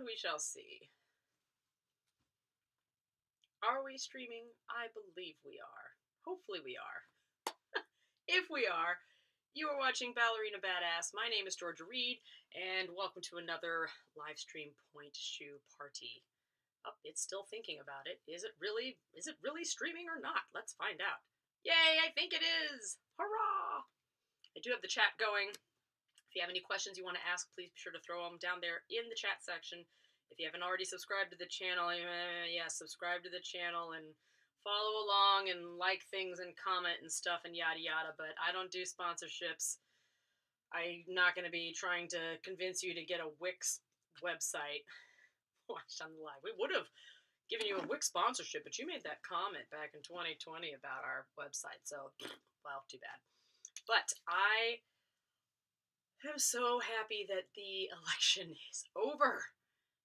But we shall see. Are we streaming? I believe we are. Hopefully we are. If we are, you are watching Ballerina Badass. My name is Georgia Reed, and welcome to another live stream Pointe shoe party. Oh, it's still thinking about it. Is it really streaming or not? Let's find out. Yay, I think it is! Hurrah! I do have the chat going. If you have any questions you want to ask, please be sure to throw them down there in the chat section. If you haven't already subscribed to the channel, subscribe to the channel and follow along and like things and comment and stuff and yada yada. But I don't do sponsorships. I'm not going to be trying to convince you to get a Wix website. Watch on the live. We would have given you a Wix sponsorship, but you made that comment back in 2020 about our website. So, well, too bad. But I am so happy that the election is over.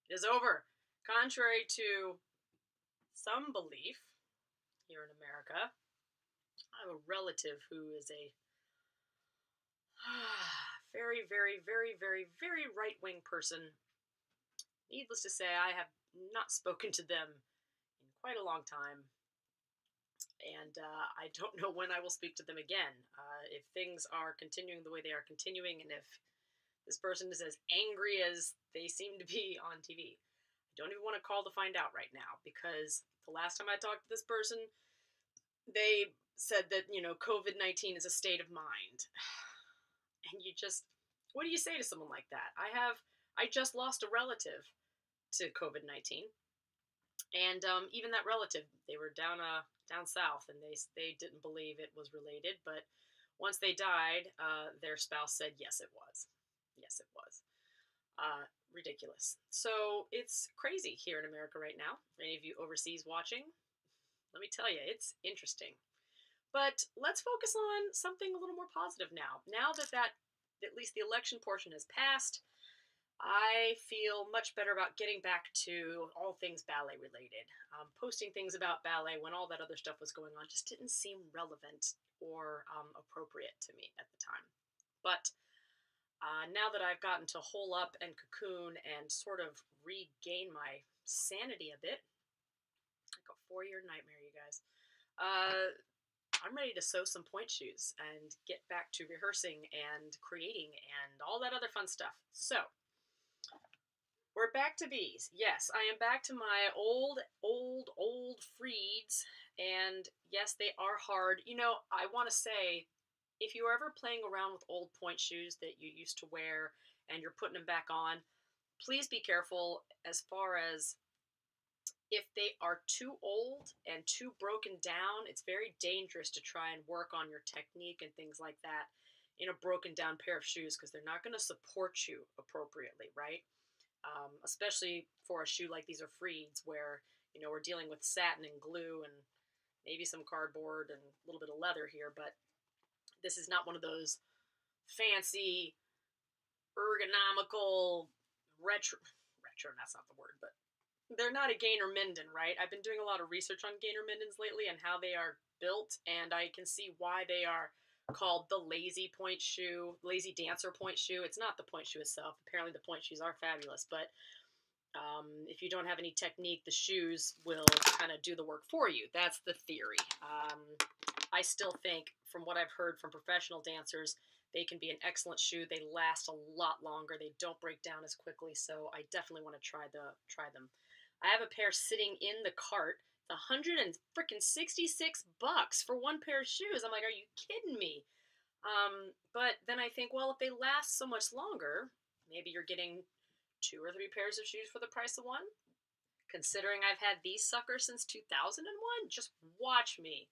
It is over. Contrary to some belief here in America, I have a relative who is a very, very, very, very, very right-wing person. Needless to say, I have not spoken to them in quite a long time. And I don't know when I will speak to them again. If things are continuing the way they are continuing, and if this person is as angry as they seem to be on TV. I don't even want to call to find out right now, because the last time I talked to this person, they said that, COVID-19 is a state of mind. And what do you say to someone like that? I just lost a relative to COVID-19. And even that relative, they were down south, and they didn't believe it was related. But once they died, their spouse said, yes, it was. Yes, it was. Ridiculous. So it's crazy here in America right now. Any of you overseas watching, let me tell you, it's interesting. But let's focus on something a little more positive now. Now that at least the election portion has passed, I feel much better about getting back to all things ballet related. Posting things about ballet when all that other stuff was going on just didn't seem relevant or appropriate to me at the time. But now that I've gotten to hole up and cocoon and sort of regain my sanity a bit, like a 4-year nightmare, you guys, I'm ready to sew some pointe shoes and get back to rehearsing and creating and all that other fun stuff. So, we're back to these. Yes, I am back to my old Freeds, and yes, they are hard. I want to say, if you are ever playing around with old pointe shoes that you used to wear and you're putting them back on, please be careful as far as if they are too old and too broken down. It's very dangerous to try and work on your technique and things like that in a broken down pair of shoes, because they're not going to support you appropriately, right? Especially for a shoe like these are Freeds, where we're dealing with satin and glue and maybe some cardboard and a little bit of leather here, but this is not one of those fancy, ergonomical, retro, that's not the word, but they're not a Gainer Minden, right? I've been doing a lot of research on Gainer Mindens lately and how they are built, and I can see why they are called the lazy pointe shoe, lazy dancer pointe shoe. It's not the pointe shoe itself. Apparently the pointe shoes are fabulous, but if you don't have any technique, the shoes will kind of do the work for you. That's the theory. I still think, from what I've heard from professional dancers, they can be an excellent shoe. They last a lot longer. They don't break down as quickly, so I definitely want to try them. I have a pair sitting in the cart. $166 for one pair of shoes. I'm like, are you kidding me? But then I think, well, if they last so much longer, maybe you're getting 2 or 3 pairs of shoes for the price of one. Considering I've had these suckers since 2001, just watch me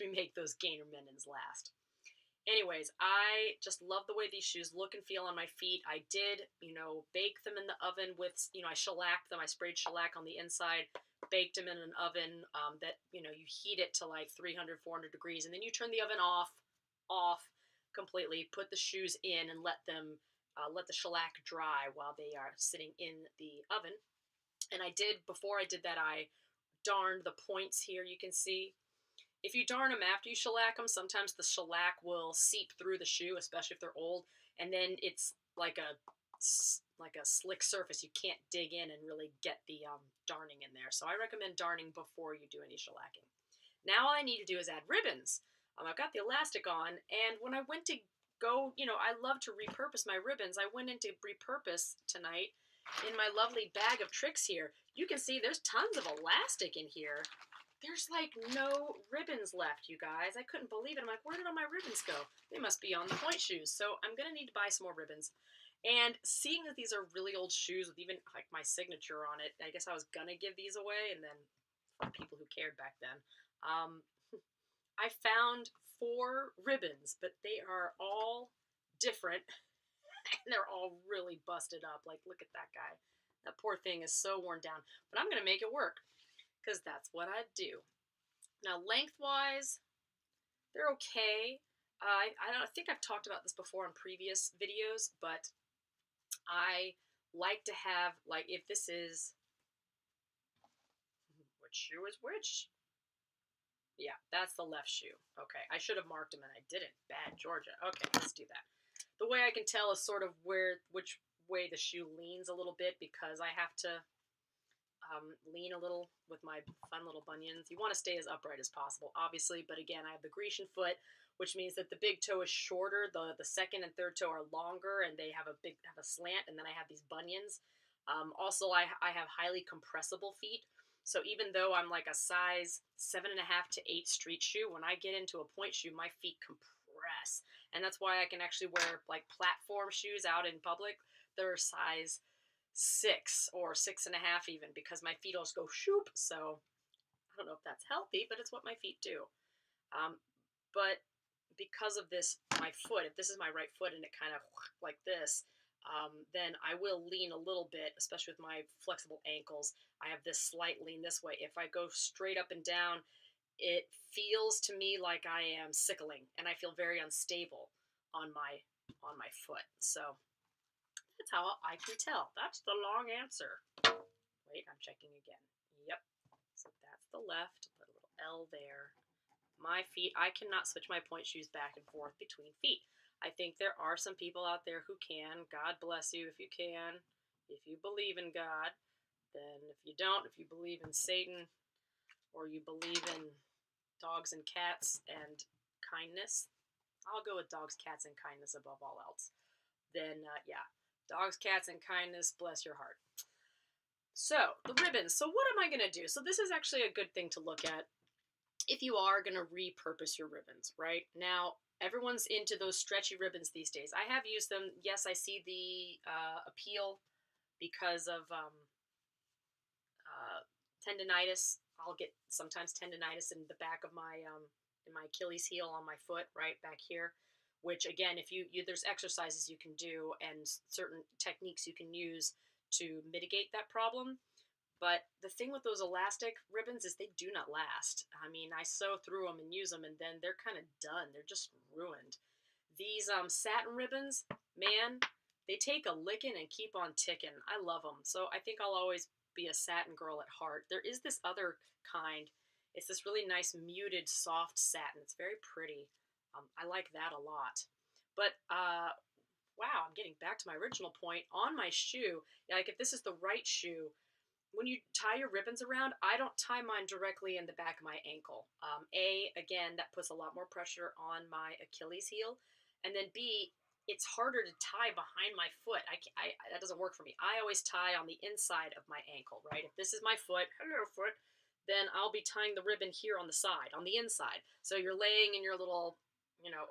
make those Gainer Mindens last. Anyways, I just love the way these shoes look and feel on my feet. I did, bake them in the oven with, I shellacked them. I sprayed shellac on the inside, baked them in an oven that, you heat it to like 300, 400 degrees, and then you turn the oven off completely, put the shoes in and let the shellac dry while they are sitting in the oven. And before I did that, I darned the points here, you can see. If you darn them after you shellac them, sometimes the shellac will seep through the shoe, especially if they're old, and then it's like a like a slick surface. You can't dig in and really get the darning in there. So I recommend darning before you do any shellacking. Now all I need to do is add ribbons. I've got the elastic on, and when I went to go, I love to repurpose my ribbons. I went into repurpose tonight in my lovely bag of tricks here. You can see there's tons of elastic in here. There's like no ribbons left, you guys. I couldn't believe it. I'm like, where did all my ribbons go? They must be on the Pointe shoes. So I'm going to need to buy some more ribbons. And seeing that these are really old shoes with even like my signature on it, I guess I was going to give these away. And then for people who cared back then, I found 4 ribbons, but they are all different. And they're all really busted up. Like, look at that guy. That poor thing is so worn down. But I'm going to make it work, because that's what I do. Now, lengthwise, they're okay. I think I've talked about this before in previous videos, but I like to have, like, if this is, which shoe is which? Yeah, that's the left shoe. Okay, I should have marked them and I didn't. Bad Georgia. Okay, let's do that. The way I can tell is sort of which way the shoe leans a little bit, because I have to lean a little with my fun little bunions. You want to stay as upright as possible, obviously, but again, I have the Grecian foot, which means that the big toe is shorter, the second and third toe are longer, and they have a slant, and then I have these bunions. Also, I have highly compressible feet, so even though I'm like a size 7.5 to 8 street shoe, when I get into a Pointe shoe, my feet compress, and that's why I can actually wear like platform shoes out in public. They're size 6 or 6.5 even, because my feet always go shoop. So I don't know if that's healthy, but it's what my feet do. But because of this, my foot, if this is my right foot and it kind of like this, then I will lean a little bit, especially with my flexible ankles. I have this slight lean this way. If I go straight up and down, it feels to me like I am sickling, and I feel very unstable on my foot. So that's how I can tell. That's the long answer. Wait, I'm checking again. Yep. So that's the left. Put a little L there. My feet, I cannot switch my Pointe shoes back and forth between feet. I think there are some people out there who can. God bless you if you can. If you believe in God. Then if you don't, if you believe in Satan, or you believe in dogs and cats and kindness, I'll go with dogs, cats, and kindness above all else. Then, yeah. Dogs, cats, and kindness, bless your heart. So, the ribbons. So what am I going to do? So this is actually a good thing to look at if you are going to repurpose your ribbons, right? Now, everyone's into those stretchy ribbons these days. I have used them. Yes, I see the appeal because of tendinitis. I'll get sometimes tendinitis in the back of my in my Achilles heel on my foot, right back here. Which again, if you there's exercises you can do and certain techniques you can use to mitigate that problem. But the thing with those elastic ribbons is they do not last. I mean, I sew through them and use them, and then they're kind of done. They're just ruined. These satin ribbons, man, they take a licking and keep on ticking. I love them. So I think I'll always be a satin girl at heart. There is this other kind. It's this really nice muted soft satin. It's very pretty. I like that a lot. But wow, I'm getting back to my original point. On my shoe, like if this is the right shoe, when you tie your ribbons around, I don't tie mine directly in the back of my ankle. Again, that puts a lot more pressure on my Achilles heel. And then B, it's harder to tie behind my foot. That doesn't work for me. I always tie on the inside of my ankle, right? If this is my foot, hello foot, then I'll be tying the ribbon here on the side, on the inside. So you're laying in your little,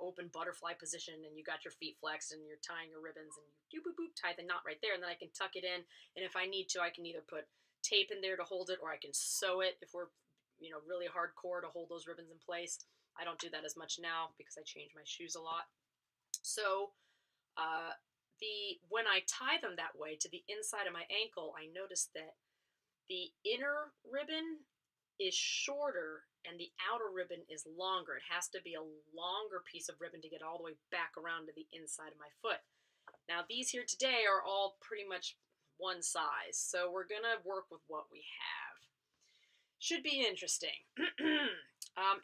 open butterfly position, and you got your feet flexed, and you're tying your ribbons, and you boop, boop, tie the knot right there, and then I can tuck it in. And if I need to, I can either put tape in there to hold it, or I can sew it if we're, really hardcore to hold those ribbons in place. I don't do that as much now because I change my shoes a lot. So, when I tie them that way to the inside of my ankle, I noticed that the inner ribbon is shorter and the outer ribbon is longer. It has to be a longer piece of ribbon to get all the way back around to the inside of my foot. Now, these here today are all pretty much one size, so we're gonna work with what we have. Should be interesting.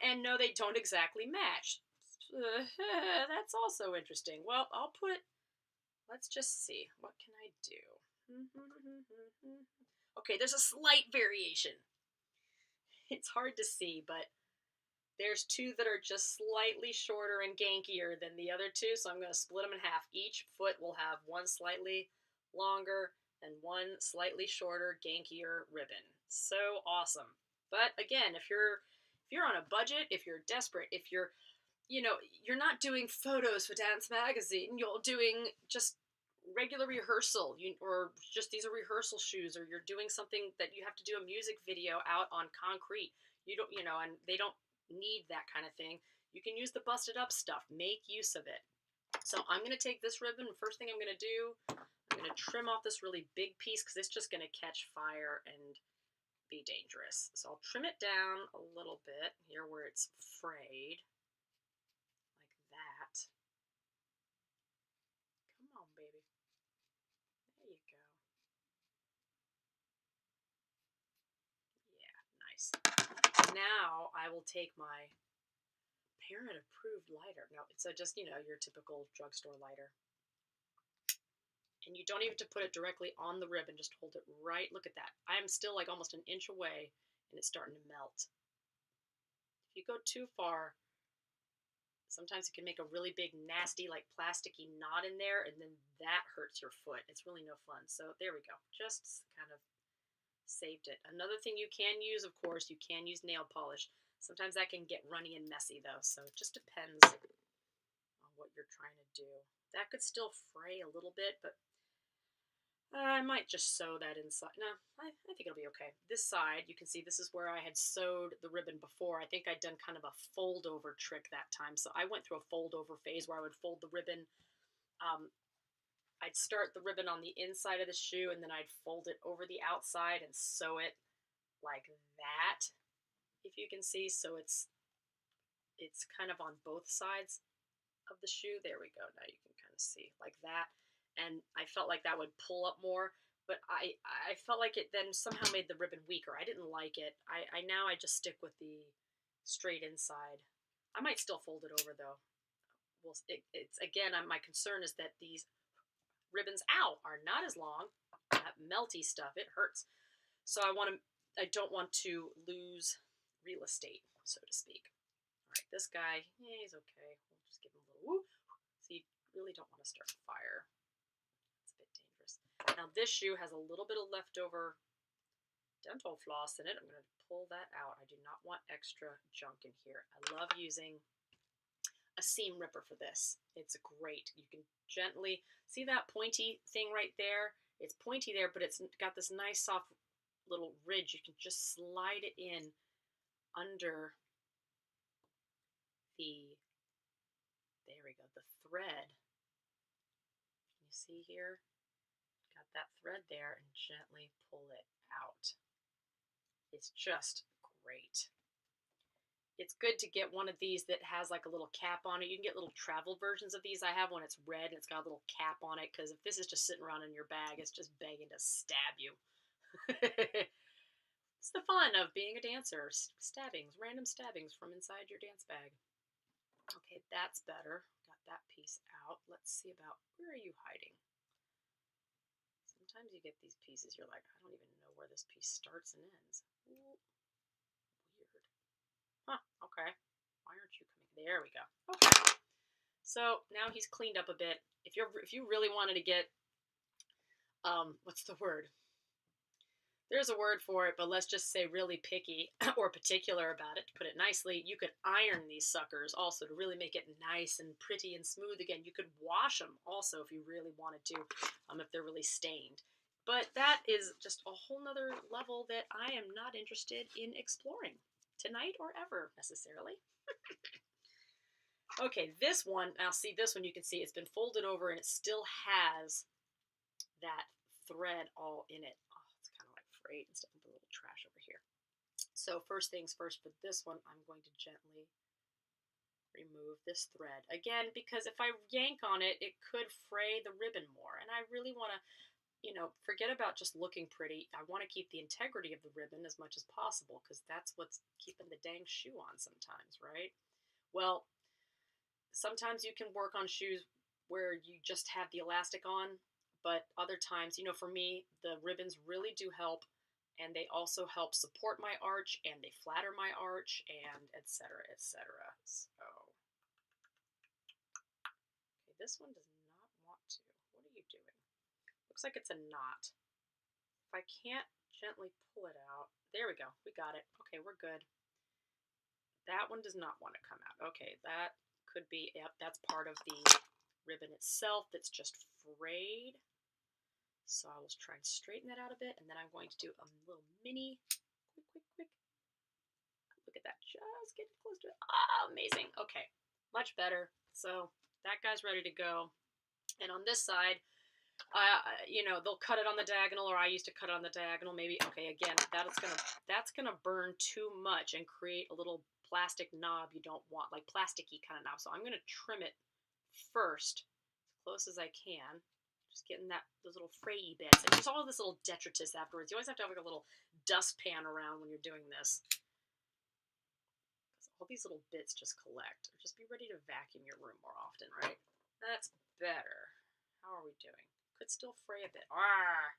And no, they don't exactly match. That's also interesting. Well, I'll put let's just see. What can I do? Okay, there's a slight variation. It's hard to see, but there's two that are just slightly shorter and gankier than the other two, so I'm going to split them in half. Each foot will have one slightly longer and one slightly shorter, gankier ribbon. So awesome. But again, if you're on a budget, if you're desperate, if you're you're not doing photos for Dance Magazine, you're doing just regular rehearsal, or just these are rehearsal shoes, or you're doing something that you have to do a music video out on concrete. You don't, and they don't need that kind of thing. You can use the busted up stuff. Make use of it. So I'm going to take this ribbon. First thing I'm going to do, I'm going to trim off this really big piece because it's just going to catch fire and be dangerous. So I'll trim it down a little bit here where it's frayed. Like that. Come on, baby. There you go. Yeah, nice. Now I will take my parent approved lighter. No, it's just, your typical drugstore lighter. And you don't even have to put it directly on the ribbon, just hold it right. Look at that. I'm still like almost an inch away and it's starting to melt. If you go too far, sometimes it can make a really big, nasty, like plasticky knot in there, and then that hurts your foot. It's really no fun. So there we go. Just kind of saved it. Another thing you can use, of course, you can use nail polish. Sometimes that can get runny and messy though, so it just depends on what you're trying to do. That could still fray a little bit, but I might just sew that inside. No, I think it'll be okay. This side, you can see this is where I had sewed the ribbon before. I think I'd done kind of a fold over trick that time. So I went through a fold over phase where I would fold the ribbon. I'd start the ribbon on the inside of the shoe and then I'd fold it over the outside and sew it like that, if you can see. So it's kind of on both sides of the shoe. There we go. Now you can kind of see like that. And I felt like that would pull up more, but I felt like it then somehow made the ribbon weaker. I didn't like it. Now I just stick with the straight inside. I might still fold it over though. Well, it's again, my concern is that these ribbons, are not as long. That melty stuff, it hurts. So I don't want to lose real estate, so to speak. All right, this guy, he's okay. We'll just give him a little whoop. So you really don't want to start a fire. Now this shoe has a little bit of leftover dental floss in it. I'm going to pull that out. I do not want extra junk in here. I love using a seam ripper for this. It's great. You can gently, see that pointy thing right there? It's pointy there, but it's got this nice soft little ridge. You can just slide it in under there we go, the thread. Can you see here? That thread there and gently pull it out. It's just great. It's good to get one of these that has like a little cap on it. You can get little travel versions of these. I have one, it's red and it's got a little cap on it, because if this is just sitting around in your bag, it's just begging to stab you. It's the fun of being a dancer. Stabbings, random stabbings from inside your dance bag. Okay, that's better. Got that piece out. Let's see about, where are you hiding? Sometimes you get these pieces, you're like, I don't even know where this piece starts and ends. Ooh, weird. Huh, okay. Why aren't you coming? There we go. Okay. So now he's cleaned up a bit. If you really wanted to get, what's the word? There's a word for it, but let's just say really picky or particular about it, to put it nicely, you could iron these suckers also to really make it nice and pretty and smooth again. You could wash them also if you really wanted to, if they're really stained. But that is just a whole nother level that I am not interested in exploring tonight or ever necessarily. Okay, this one, now see this one, you can see it's been folded over and it still has that thread all in it. Great, instead of a little trash over here. So first things first, for this one, I'm going to gently remove this thread. Again, because if I yank on it, it could fray the ribbon more. And I really want to, forget about just looking pretty. I want to keep the integrity of the ribbon as much as possible, because that's what's keeping the dang shoe on sometimes, right? Well, sometimes you can work on shoes where you just have the elastic on, but other times, for me, the ribbons really do help, and they also help support my arch, and they flatter my arch, and etc., etc. So, okay, this one does not want to. What are you doing? Looks like it's a knot. If I can't gently pull it out, there we go. We got it. Okay, we're good. That one does not want to come out. Okay, that could be, yep, that's part of the ribbon itself that's just frayed. So I will try and straighten that out a bit, and then I'm going to do a little mini, quick. Look at that, just getting close to it. Ah, amazing. Okay, much better. So that guy's ready to go. And on this side, they'll cut it on the diagonal, or I used to cut it on the diagonal. Maybe, okay, again, that's gonna burn too much and create a little plastic knob you don't want, like plasticky kind of knob. So I'm gonna trim it first, as close as I can. Just getting those little frayy bits. And there's all this little detritus afterwards. You always have to have like a little dustpan around when you're doing this. All these little bits just collect. Or just be ready to vacuum your room more often, right? That's better. How are we doing? Could still fray a bit. Arrgh.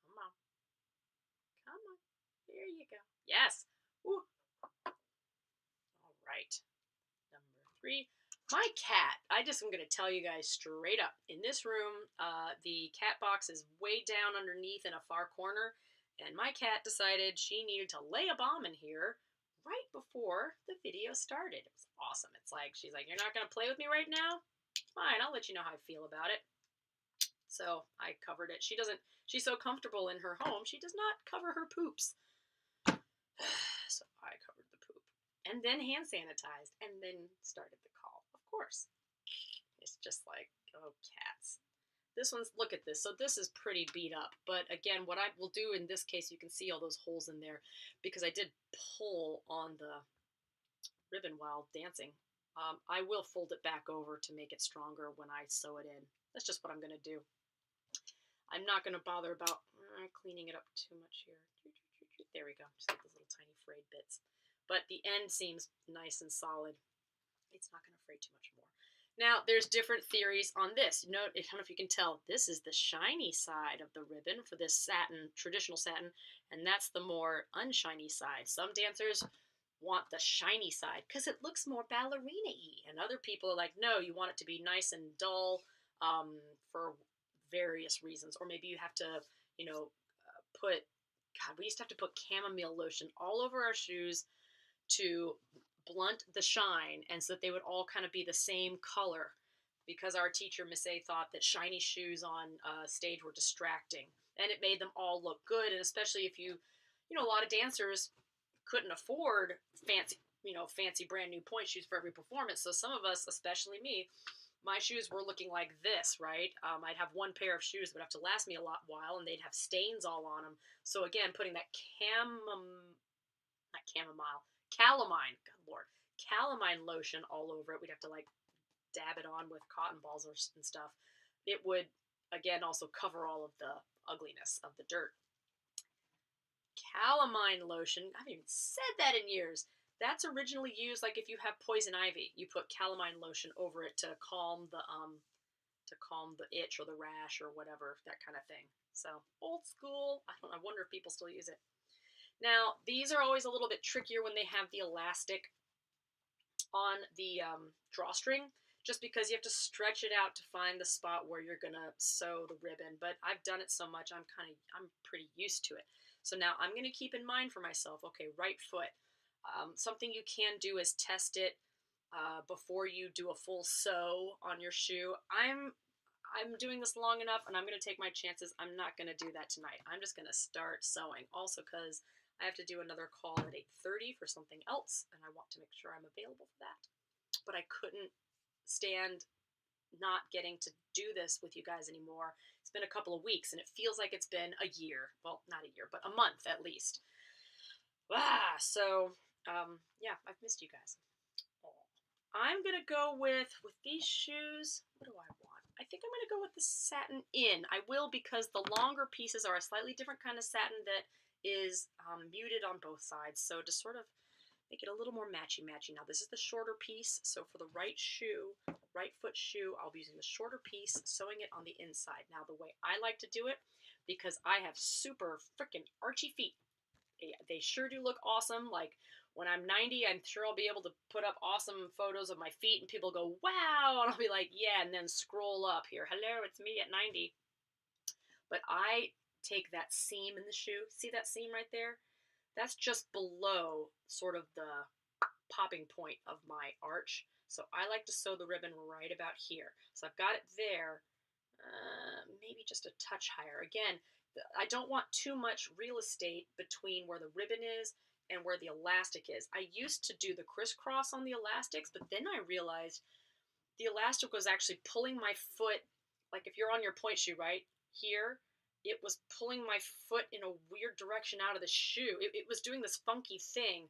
Come on. There you go. Yes. Ooh. All right. Number 3. My cat. I just am going to tell you guys straight up. In this room, the cat box is way down underneath in a far corner, and my cat decided she needed to lay a bomb in here right before the video started. It was awesome. It's like, she's like, you're not going to play with me right now? Fine, I'll let you know how I feel about it. So I covered it. She's so comfortable in her home, she does not cover her poops. So I covered the poop. And then hand sanitized, and then started the call. Of course. It's just like, oh, cats. This one's, look at this. So this is pretty beat up. But again, what I will do in this case, you can see all those holes in there because I did pull on the ribbon while dancing. I will fold it back over to make it stronger when I sew it in. That's just what I'm going to do. I'm not going to bother about cleaning it up too much here. There we go. Just get those little tiny frayed bits. But the end seems nice and solid. It's not going to fray too much more. Now, there's different theories on this. I don't know if you can tell. This is the shiny side of the ribbon for this satin, traditional satin, and that's the more unshiny side. Some dancers want the shiny side because it looks more ballerina-y, and other people are like, no, you want it to be nice and dull for various reasons. Or maybe you have to, put, God, we used to have to put chamomile lotion all over our shoes to blunt the shine, and so that they would all kind of be the same color, because our teacher, Miss A, thought that shiny shoes on stage were distracting, and it made them all look good. And especially if a lot of dancers couldn't afford fancy brand new Pointe shoes for every performance. So some of us, especially me, my shoes were looking like this, right? I'd have one pair of shoes that would have to last me a while, and they'd have stains all on them. So again, putting that calamine lotion all over it. We'd have to like dab it on with cotton balls and stuff. It would, again, also cover all of the ugliness of the dirt. Calamine lotion, I haven't even said that in years. That's originally used, like if you have poison ivy, you put calamine lotion over it to calm the itch or the rash or whatever, that kind of thing. So old school. I wonder if people still use it. Now, these are always a little bit trickier when they have the elastic on the drawstring, just because you have to stretch it out to find the spot where you're gonna sew the ribbon. But I've done it so much, I'm pretty used to it. So now I'm gonna keep in mind for myself, okay, right foot. Something you can do is test it before you do a full sew on your shoe. I'm doing this long enough, and I'm going to take my chances. I'm not going to do that tonight. I'm just going to start sewing. Also because I have to do another call at 8:30 for something else, and I want to make sure I'm available for that. But I couldn't stand not getting to do this with you guys anymore. It's been a couple of weeks, and it feels like it's been a year. Well, not a year, but a month at least. Yeah, I've missed you guys. I'm going to go with these shoes. What do I want? I think I'm going to go with the satin in. I will, because the longer pieces are a slightly different kind of satin that is muted on both sides. So to sort of make it a little more matchy-matchy. Now this is the shorter piece, so for the right foot shoe, I'll be using the shorter piece, sewing it on the inside. Now the way I like to do it, because I have super freaking archy feet, they sure do look awesome. Like when I'm 90, I'm sure I'll be able to put up awesome photos of my feet and people go, wow, and I'll be like, yeah, and then scroll up here. Hello, it's me at 90. But I take that seam in the shoe. See that seam right there? That's just below sort of the popping point of my arch. So I like to sew the ribbon right about here. So I've got it there, maybe just a touch higher. Again, I don't want too much real estate between where the ribbon is and where the elastic is. I used to do the crisscross on the elastics, but then I realized the elastic was actually pulling my foot, like if you're on your point shoe, right, here, it was pulling my foot in a weird direction out of the shoe. It was doing this funky thing,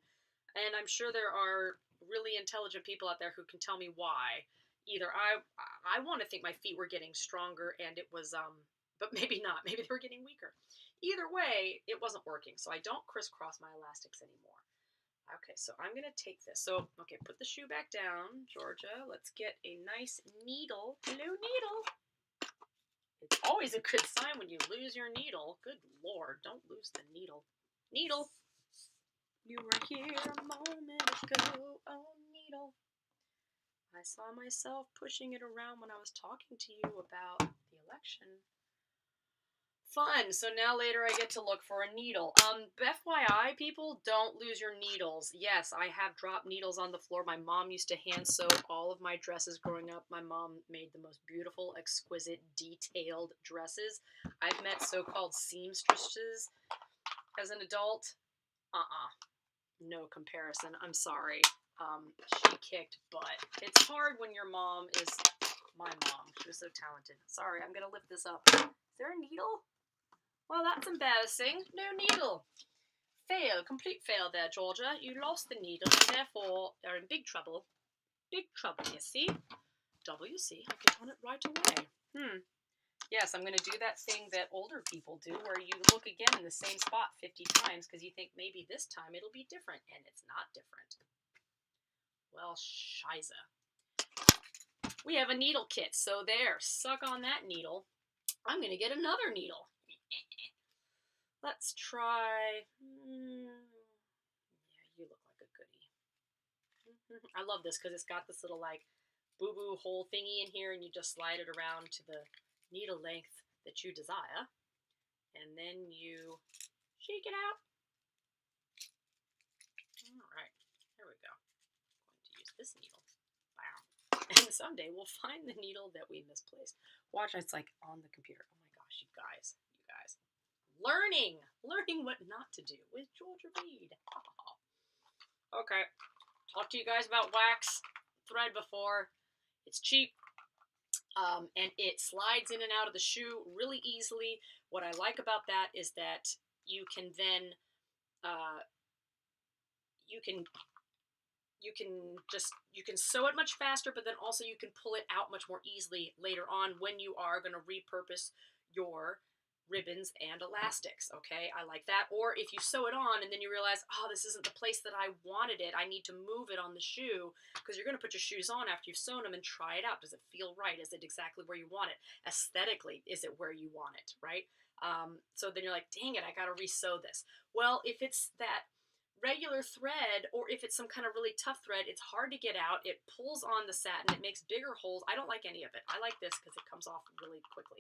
and I'm sure there are really intelligent people out there who can tell me why. Either I want to think my feet were getting stronger and it was, but maybe not. Maybe they were getting weaker. Either way, it wasn't working, so I don't crisscross my elastics anymore. Okay, so I'm going to take this. So, okay, put the shoe back down, Georgia. Let's get a nice needle. Hello, needle. It's always a good sign when you lose your needle. Good Lord, don't lose the needle. Needle. You were here a moment ago. Oh, needle. I saw myself pushing it around when I was talking to you about the election. Fun. So now later I get to look for a needle. FYI, people, don't lose your needles. Yes, I have dropped needles on the floor. My mom used to hand sew all of my dresses growing up. My mom made the most beautiful, exquisite, detailed dresses. I've met so-called seamstresses as an adult. No comparison. I'm sorry. She kicked butt. It's hard when your mom is my mom. She was so talented. Sorry, I'm going to lift this up. Is there a needle? Well, that's embarrassing. No needle. Fail. Complete fail there, Georgia. You lost the needle, and therefore you're in big trouble. Big trouble, you see? WC. I'll get on it right away. Yes, I'm going to do that thing that older people do where you look again in the same spot 50 times because you think maybe this time it'll be different, and it's not different. Well, shiza. We have a needle kit, so there. Suck on that needle. I'm going to get another needle. Let's try. Yeah, you look like a goodie. I love this because it's got this little like boo-boo hole thingy in here, and you just slide it around to the needle length that you desire, and then you shake it out. All right, there we go. I'm going to use this needle. Wow. And someday we'll find the needle that we misplaced. Watch, it's like on the computer. Oh my gosh, you guys. Learning what not to do with Georgia Reed. Okay, talked to you guys about wax thread before. It's cheap, and it slides in and out of the shoe really easily. What I like about that is that you can then, you can sew it much faster, but then also you can pull it out much more easily later on when you are going to repurpose your ribbons and elastics. Okay, I like that. Or if you sew it on and then you realize, oh, this isn't the place that I wanted it, I need to move it on the shoe, because you're going to put your shoes on after you've sewn them and try it out. Does it feel right? Is it exactly where you want it? Aesthetically, is it where you want it, right? So then you're like, dang it, I got to re-sew this. Well, if it's that regular thread, or if it's some kind of really tough thread, it's hard to get out. It pulls on the satin. It makes bigger holes. I don't like any of it. I like this because it comes off really quickly.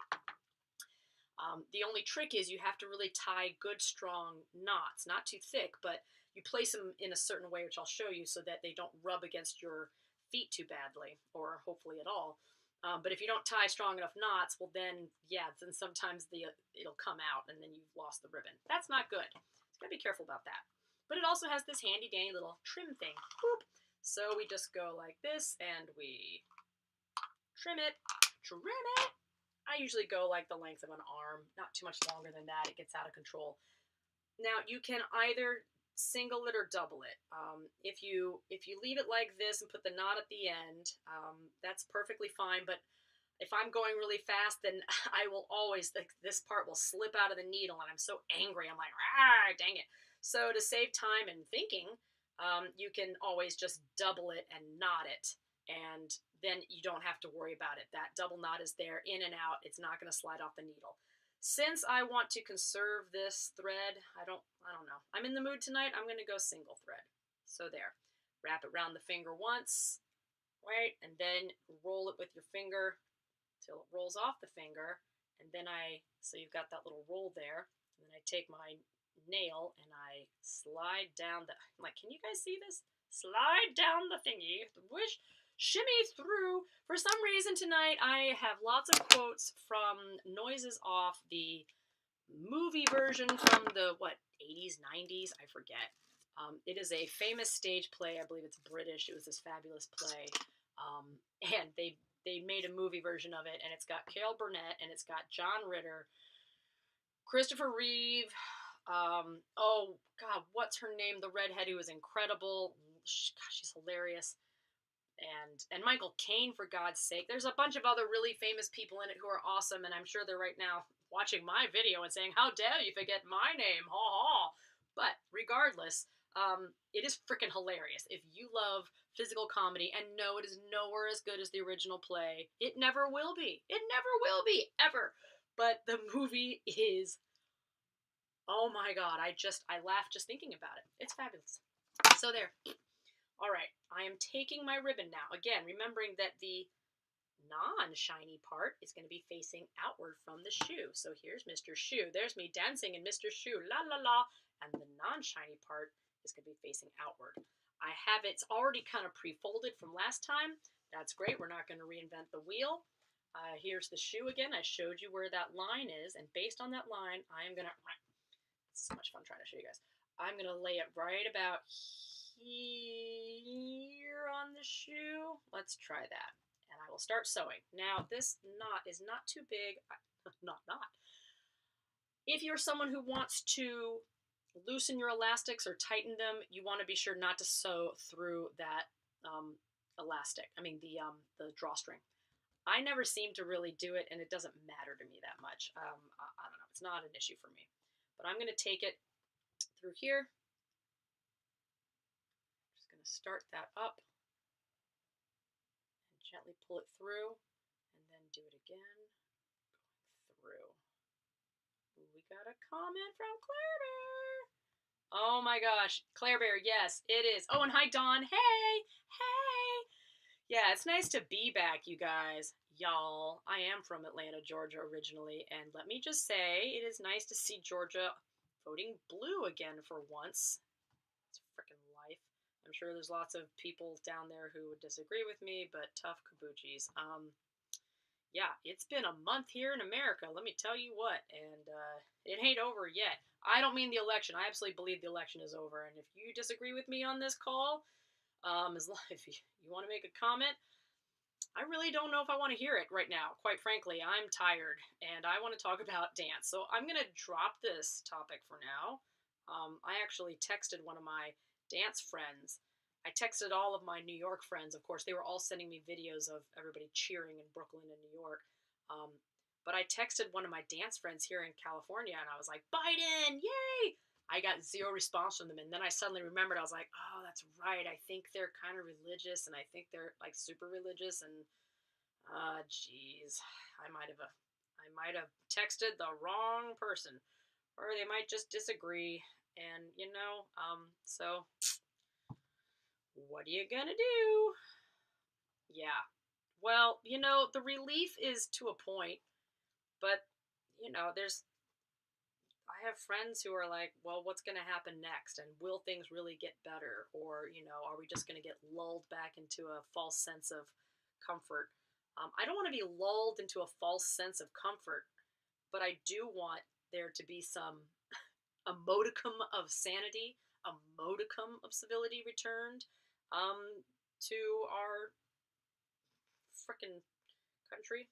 The only trick is you have to really tie good, strong knots. Not too thick, but you place them in a certain way, which I'll show you, so that they don't rub against your feet too badly, or hopefully at all. But if you don't tie strong enough knots, well then, yeah, then sometimes it'll come out and then you've lost the ribbon. That's not good. So you gotta be careful about that. But it also has this handy dandy little trim thing. Boop. So we just go like this and we trim it. I usually go like the length of an arm, not too much longer than that. It gets out of control. Now you can either single it or double it. If you leave it like this and put the knot at the end, that's perfectly fine. But if I'm going really fast, then I will always, this part will slip out of the needle, and I'm so angry. I'm like, ah, dang it. So to save time and thinking, you can always just double it and knot it, and then you don't have to worry about it. That double knot is there, in and out. It's not going to slide off the needle. Since I want to conserve this thread, I don't know. I'm in the mood tonight. I'm going to go single thread. So there. Wrap it around the finger once, right? And then roll it with your finger till it rolls off the finger. And then so you've got that little roll there. And then I take my nail and I slide down I'm like, can you guys see this? Slide down the thingy. Shimmy through. For some reason tonight, I have lots of quotes from Noises Off, the movie version from the, 80s, 90s? I forget. It is a famous stage play. I believe it's British. It was this fabulous play. And they made a movie version of it, and it's got Carol Burnett, and it's got John Ritter, Christopher Reeve, oh, God, what's her name? The redhead who was incredible. Gosh, she's hilarious. And Michael Caine, for God's sake. There's a bunch of other really famous people in it who are awesome, and I'm sure they're right now watching my video and saying, how dare you forget my name, ha ha. But regardless, it is freaking hilarious. If you love physical comedy, and no, it is nowhere as good as the original play. It never will be. It never will be, ever. But the movie is, oh my God, I laugh just thinking about it. It's fabulous. So there. All right, I am taking my ribbon now. Again, remembering that the non-shiny part is going to be facing outward from the shoe. So here's Mr. Shoe. There's me dancing in Mr. Shoe, la la la. And the non-shiny part is going to be facing outward. It's already kind of pre-folded from last time. That's great. We're not going to reinvent the wheel. Here's the shoe again. I showed you where that line is. And based on that line, I am going to, it's so much fun trying to show you guys. I'm going to lay it right about here on the shoe. Let's try that. And I will start sewing. Now, this knot is not too big. Not. If you're someone who wants to loosen your elastics or tighten them, you want to be sure not to sew through that elastic. I mean, the drawstring. I never seem to really do it, and it doesn't matter to me that much. I don't know. It's not an issue for me. But I'm going to take it through here. Just going to start that up and gently pull it through, and then do it again, going through. Ooh, we got a comment from Claire Bear. Oh my gosh, Claire Bear, yes, it is. Oh, and hi, Dawn. Hey. Yeah, it's nice to be back, you guys. Y'all, I am from Atlanta, Georgia originally, and let me just say, it is nice to see Georgia voting blue again for once. It's freaking life. I'm sure there's lots of people down there who would disagree with me, but tough kaboochies. Yeah, it's been a month here in America, let me tell you what, and it ain't over yet. I don't mean the election. I absolutely believe the election is over, and if you disagree with me on this call, if you want to make a comment, I really don't know if I want to hear it right now. Quite frankly, I'm tired, and I want to talk about dance. So I'm going to drop this topic for now. I actually texted one of my dance friends. I texted all of my New York friends. Of course, they were all sending me videos of everybody cheering in Brooklyn and New York. But I texted one of my dance friends here in California, and I was like, Biden, yay! I got zero response from them, and then I suddenly remembered. I was like, oh, that's right. I think they're kind of religious, and I think they're like super religious, and geez, I might have texted the wrong person, or they might just disagree, and so what are you gonna do? Yeah, well, the relief is to a point, but I have friends who are like, well, what's going to happen next? And will things really get better? Or, are we just going to get lulled back into a false sense of comfort? I don't want to be lulled into a false sense of comfort, but I do want there to be a modicum of sanity, a modicum of civility returned to our frickin' country.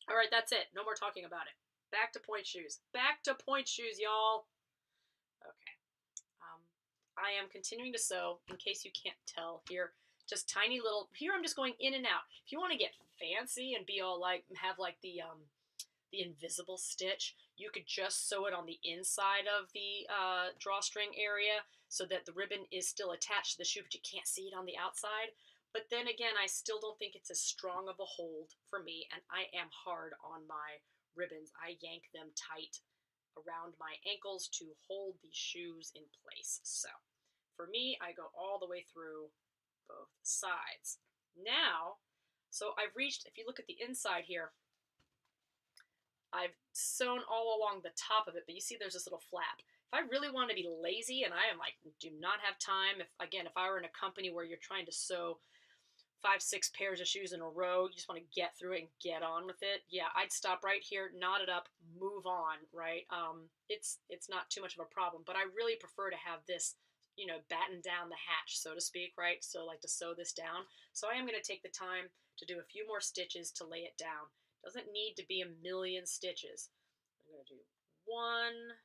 All right, that's it. No more talking about it. Back to point shoes. Back to point shoes, y'all. Okay. I am continuing to sew, in case you can't tell here. Just tiny little, here I'm just going in and out. If you want to get fancy and be all like, have like the invisible stitch, you could just sew it on the inside of the drawstring area so that the ribbon is still attached to the shoe, but you can't see it on the outside. But then again, I still don't think it's as strong of a hold for me, and I am hard on my ribbons. I yank them tight around my ankles to hold these shoes in place. So for me, I go all the way through both sides. Now, so I've reached, if you look at the inside here, I've sewn all along the top of it, but you see there's this little flap. If I really want to be lazy and I am like, do not have time, if I were in a company where you're trying to sew 5-6 pairs of shoes in a row, you just want to get through it and get on with it. Yeah, I'd stop right here, knot it up, move on, right? It's not too much of a problem, but I really prefer to have this, batten down the hatch, so to speak, right? So like to sew this down. So I am going to take the time to do a few more stitches to lay it down. Doesn't need to be a million stitches. I'm going to do one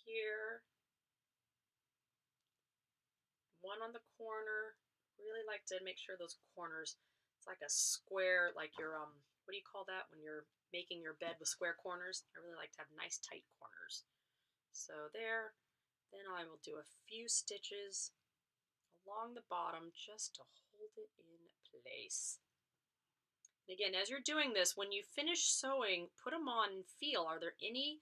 here, one on the corner. Really like to make sure those corners, it's like a square, like your, what do you call that when you're making your bed with square corners? I really like to have nice tight corners. So there, then I will do a few stitches along the bottom just to hold it in place. And again, as you're doing this, when you finish sewing, put them on and feel. Are there any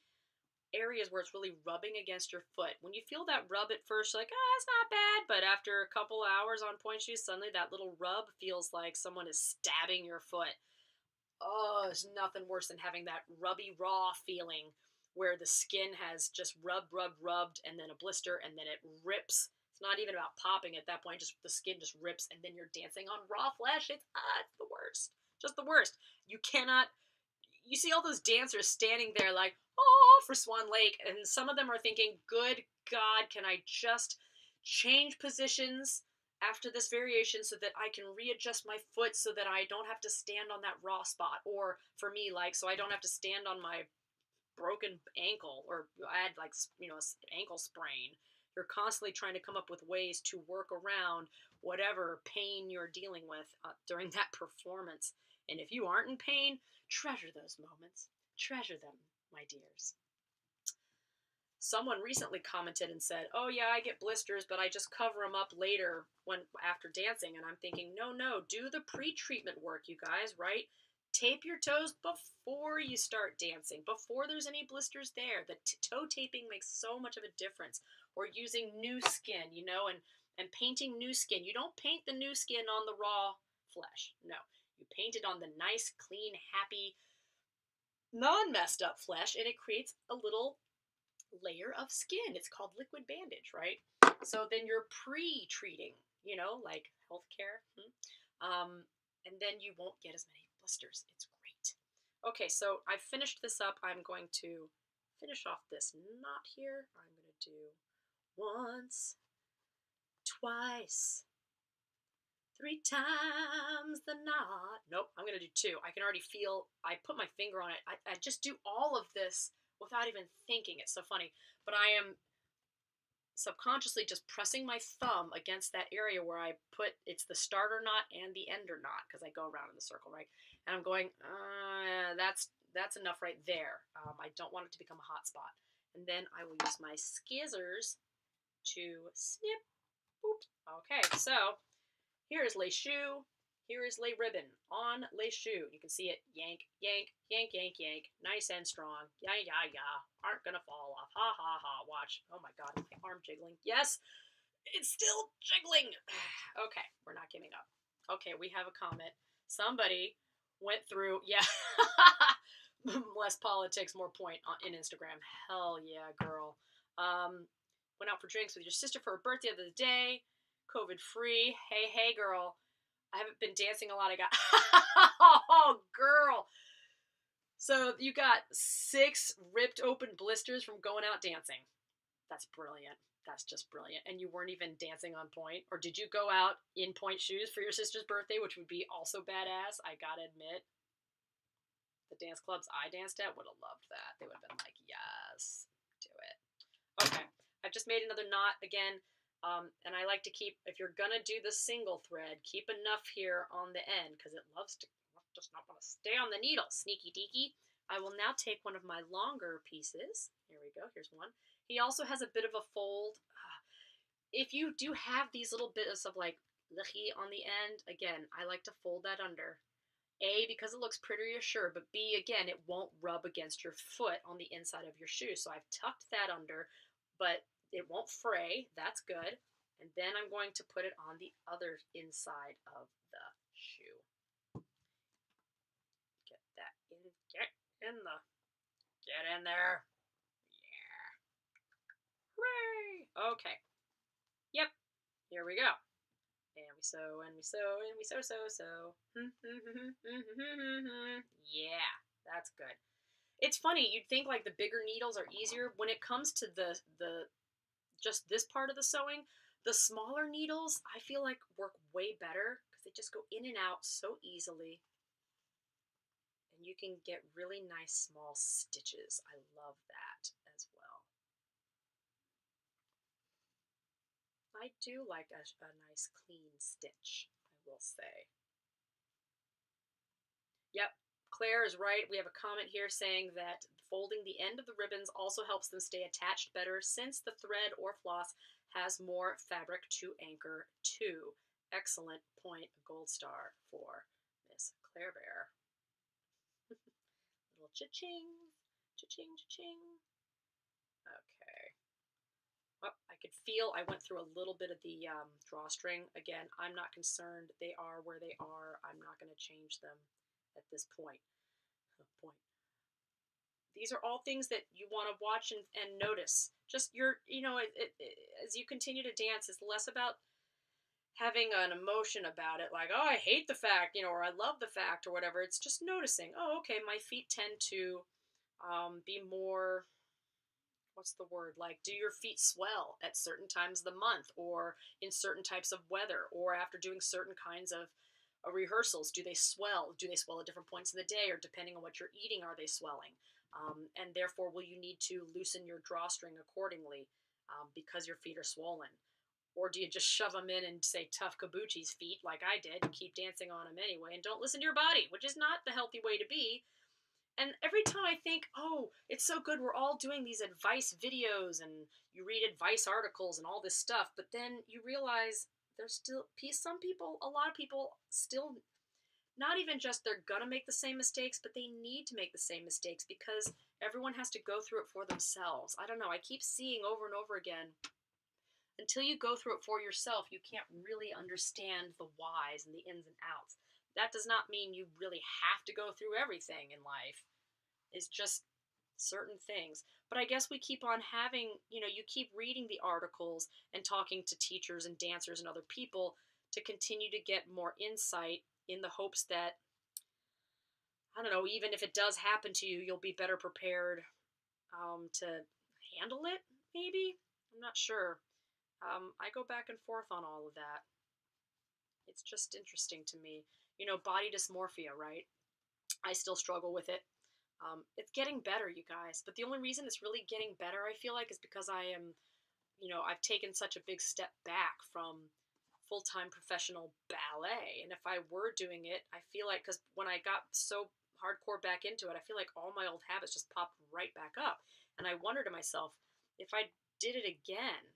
areas where it's really rubbing against your foot? When you feel that rub at first, you're like, it's not bad. But after a couple hours on pointe shoes, suddenly that little rub feels like someone is stabbing your foot. Oh, there's nothing worse than having that rubby, raw feeling where the skin has just rubbed, and then a blister, and then it rips. It's not even about popping at that point. Just the skin just rips, and then you're dancing on raw flesh. It's the worst. Just the worst. You cannot. You see all those dancers standing there like, oh, for Swan Lake, and some of them are thinking, good God, can I just change positions after this variation so that I can readjust my foot so that I don't have to stand on that raw spot, or for me, like, so I don't have to stand on my broken ankle, or I had like, ankle sprain. You're constantly trying to come up with ways to work around whatever pain you're dealing with during that performance. And if you aren't in pain, treasure those moments. Treasure them, my dears. Someone recently commented and said, oh yeah, I get blisters, but I just cover them up later after dancing. And I'm thinking, no, do the pre-treatment work, you guys, right? Tape your toes before you start dancing, before there's any blisters there. The toe taping makes so much of a difference. Or using new skin, and painting new skin. You don't paint the new skin on the raw flesh. No, you paint it on the nice, clean, happy, non-messed up flesh, and it creates a little layer of skin. It's called liquid bandage, right? So then you're pre-treating, like healthcare. And then you won't get as many blisters. It's great. Okay, so I've finished this up. I'm going to finish off this knot here. I'm going to do once, twice, 3 times the knot. Nope, I'm going to do 2. I can already feel, I put my finger on it. I just do all of this without even thinking. It's so funny. But I am subconsciously just pressing my thumb against that area where I put, it's the starter knot and the ender knot, because I go around in the circle, right? And I'm going, that's enough right there. I don't want it to become a hot spot. And then I will use my scissors to snip. Boop. Okay, so here is lace shoe. Here is lay ribbon on lace shoe. You can see it. Yank, yank, yank, yank, yank. Nice and strong. Yeah. Aren't gonna fall off. Ha, ha, ha. Watch. Oh my God, is my arm jiggling? Yes, it's still jiggling. Okay, we're not giving up. Okay, we have a comment. Somebody went through, yeah. Less politics, more point in Instagram. Hell yeah, girl. Went out for drinks with your sister for her birthday the other day. COVID free. Hey, girl. I haven't been dancing a lot. I got, oh, girl. So you got 6 ripped open blisters from going out dancing. That's brilliant. That's just brilliant. And you weren't even dancing on pointe? Or did you go out in pointe shoes for your sister's birthday, which would be also badass? I gotta admit, the dance clubs I danced at would have loved that. They would have been like, yes, do it. Okay, I've just made another knot again. And I like to keep, if you're going to do the single thread, keep enough here on the end, because it does not want to stay on the needle. Sneaky deaky. I will now take one of my longer pieces. Here we go. Here's one. He also has a bit of a fold. If you do have these little bits of like lichi on the end, again, I like to fold that under. A, because it looks prettier, sure, but B, again, it won't rub against your foot on the inside of your shoe. So I've tucked that under, but it won't fray. That's good. And then I'm going to put it on the other inside of the shoe. Get that in. Get in there. Yeah. Hooray. Okay. Yep. Here we go. And we sew, and we sew, and we sew. Yeah, that's good. It's funny, you'd think like the bigger needles are easier. When it comes to the just this part of the sewing, the smaller needles I feel like work way better because they just go in and out so easily. And you can get really nice small stitches. I love that as well. I do like a nice clean stitch, I will say. Yep, Claire is right. We have a comment here saying that folding the end of the ribbons also helps them stay attached better since the thread or floss has more fabric to anchor to. Excellent point, gold star for Miss Claire Bear. Little cha-ching, cha-ching, cha-ching. Okay. Oh, I could feel I went through a little bit of the drawstring. Again, I'm not concerned. They are where they are. I'm not going to change them at this point. These are all things that you want to watch and notice. Just as you continue to dance, it's less about having an emotion about it, like, oh, I hate the fact, or I love the fact, or whatever. It's just noticing, oh, okay, my feet tend to be more, what's the word, like, do your feet swell at certain times of the month, or in certain types of weather, or after doing certain kinds of rehearsals, do they swell? Do they swell at different points in the day, or depending on what you're eating, are they swelling? And therefore, will you need to loosen your drawstring accordingly because your feet are swollen? Or do you just shove them in and say tough kabuchi's feet like I did and keep dancing on them anyway and don't listen to your body, which is not the healthy way to be. And every time I think, oh, it's so good, we're all doing these advice videos and you read advice articles and all this stuff, but then you realize there's still some people, a lot of people still, not even just they're gonna make the same mistakes, but they need to make the same mistakes because everyone has to go through it for themselves. I don't know, I keep seeing over and over again, until you go through it for yourself, you can't really understand the whys and the ins and outs. That does not mean you really have to go through everything in life. It's just certain things. But I guess we keep on having, you keep reading the articles and talking to teachers and dancers and other people to continue to get more insight in the hopes that, I don't know, even if it does happen to you, you'll be better prepared to handle it, maybe? I'm not sure. I go back and forth on all of that. It's just interesting to me. Body dysmorphia, right? I still struggle with it. It's getting better, you guys. But the only reason it's really getting better, I feel like, is because I am, I've taken such a big step back from full-time professional ballet. And if I were doing it, I feel like, because when I got so hardcore back into it, I feel like all my old habits just popped right back up. And I wonder to myself, if I did it again,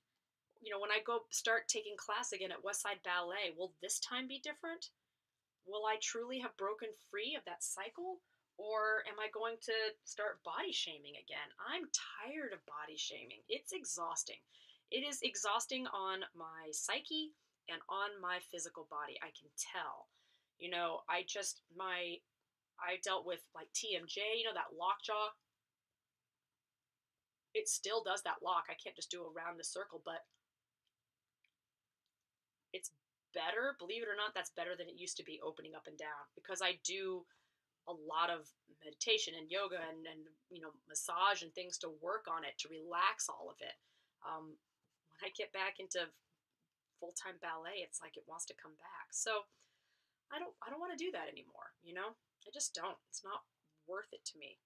when I go start taking class again at Westside Ballet, will this time be different? Will I truly have broken free of that cycle? Or am I going to start body shaming again? I'm tired of body shaming. It's exhausting. It is exhausting on my psyche and on my physical body. I can tell. I dealt with like TMJ, that lockjaw. It still does that lock. I can't just do around the circle, but it's better. Believe it or not, that's better than it used to be, opening up and down, because I do a lot of meditation and yoga and massage and things to work on it, to relax all of it. When I get back into full-time ballet, it's like it wants to come back. So I don't want to do that anymore. I just don't. It's not worth it to me.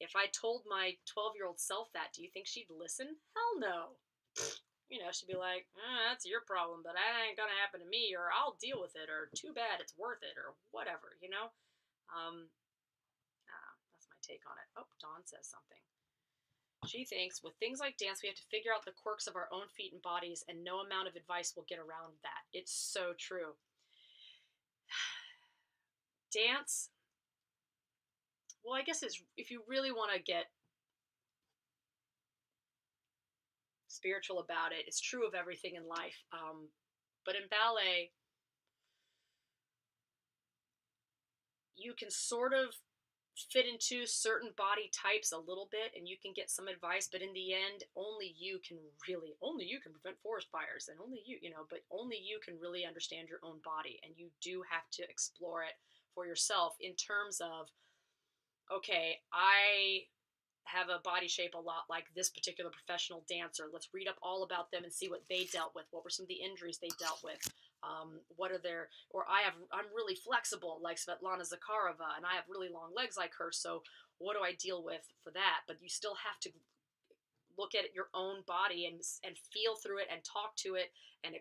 If I told my 12-year-old self that, do you think she'd listen? Hell no. She'd be like, that's your problem, but that ain't gonna happen to me, or I'll deal with it, or too bad, it's worth it, or whatever, That's my take on it. Oh, Dawn says something. She thinks, with things like dance, we have to figure out the quirks of our own feet and bodies, and no amount of advice will get around that. It's so true. Dance, well, I guess it's, if you really want to get spiritual about it, it's true of everything in life. But in ballet, you can sort of fit into certain body types a little bit, and you can get some advice, but in the end, only you can prevent forest fires, and only you know, but only you can really understand your own body, and you do have to explore it for yourself in terms of, okay, I have a body shape a lot like this particular professional dancer. Let's read up all about them and see what they dealt with. What were some of the injuries they dealt with? What are their, or I'm really flexible like Svetlana Zakharova, and I have really long legs like her. So what do I deal with for that? But you still have to look at your own body and feel through it and talk to it and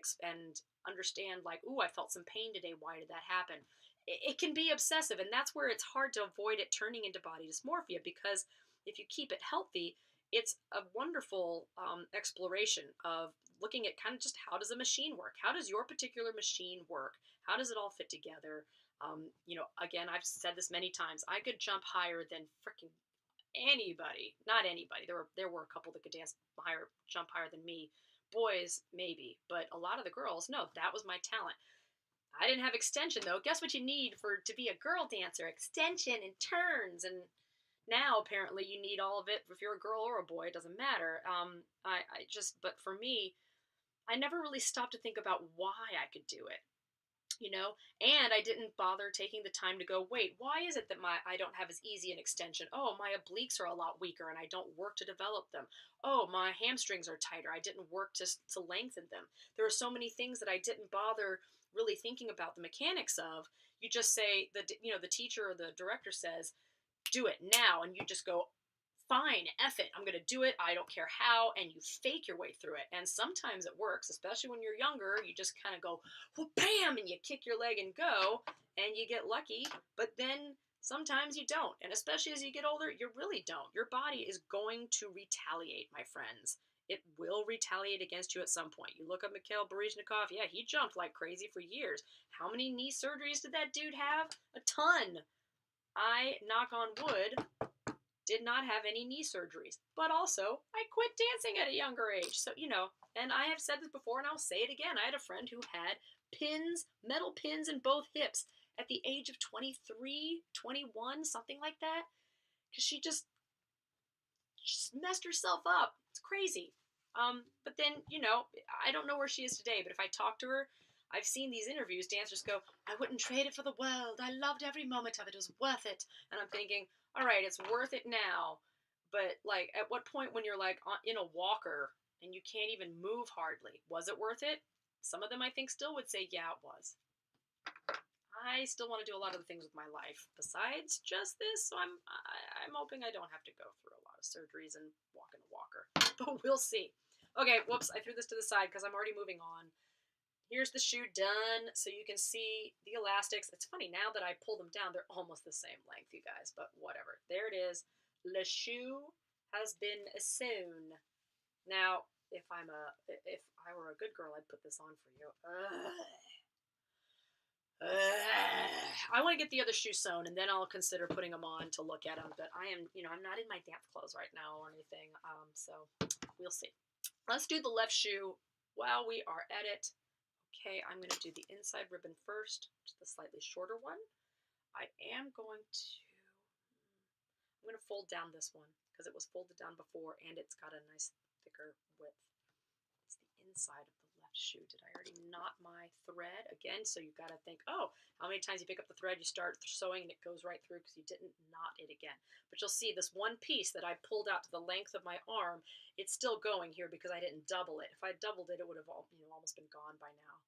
understand, like, ooh, I felt some pain today. Why did that happen? It can be obsessive, and that's where it's hard to avoid it turning into body dysmorphia, because if you keep it healthy, it's a wonderful exploration of looking at kind of just, how does a machine work? How does your particular machine work? How does it all fit together? Again, I've said this many times. I could jump higher than freaking anybody. Not anybody. There were a couple that could jump higher than me. Boys, maybe, but a lot of the girls, no, that was my talent. I didn't have extension, though. Guess what you need to be a girl dancer? Extension and turns. And now, apparently, you need all of it. If you're a girl or a boy, it doesn't matter. But for me, I never really stopped to think about why I could do it, and I didn't bother taking the time to go, wait, why is it that I don't have as easy an extension? Oh, my obliques are a lot weaker and I don't work to develop them. Oh, my hamstrings are tighter. I didn't work to lengthen them. There are so many things that I didn't bother really thinking about the mechanics of. You just say, the teacher or the director says, do it now, and you just go, fine, F it, I'm going to do it, I don't care how, and you fake your way through it. And sometimes it works, especially when you're younger. You just kind of go, well, bam, and you kick your leg and go, and you get lucky. But then sometimes you don't, and especially as you get older, you really don't. Your body is going to retaliate, my friends. It will retaliate against you at some point. You look up Mikhail Baryshnikov, yeah, he jumped like crazy for years. How many knee surgeries did that dude have? A ton. I, knock on wood, did not have any knee surgeries, but also I quit dancing at a younger age. So, and I have said this before and I'll say it again. I had a friend who had metal pins in both hips at the age of 23, 21, something like that. Because she just messed herself up. It's crazy. But then, I don't know where she is today, but if I talk to her, I've seen these interviews, dancers go, I wouldn't trade it for the world. I loved every moment of it. It was worth it. And I'm thinking, all right, it's worth it now. But, like, at what point when you're, like, in a walker and you can't even move hardly, was it worth it? Some of them, I think, still would say, yeah, it was. I still want to do a lot of the things with my life besides just this. So I'm hoping I don't have to go through a lot of surgeries and walk in a walker. But we'll see. Okay, whoops, I threw this to the side because I'm already moving on. Here's the shoe done, so you can see the elastics. It's funny, now that I pull them down, they're almost the same length, you guys, but whatever. There it is. Le shoe has been sewn. Now, if I were a good girl, I'd put this on for you. I want to get the other shoe sewn, and then I'll consider putting them on to look at them, but I am, I'm not in my dance clothes right now or anything, so we'll see. Let's do the left shoe while we are at it. Okay, I'm going to do the inside ribbon first, just the slightly shorter one. I'm going to fold down this one because it was folded down before and it's got a nice thicker width. It's the inside of the left shoe. Did I already knot my thread? Again, so you've got to think, oh, how many times you pick up the thread, you start sewing and it goes right through because you didn't knot it again. But you'll see this one piece that I pulled out to the length of my arm, it's still going here because I didn't double it. If I doubled it, it would have almost been gone by now.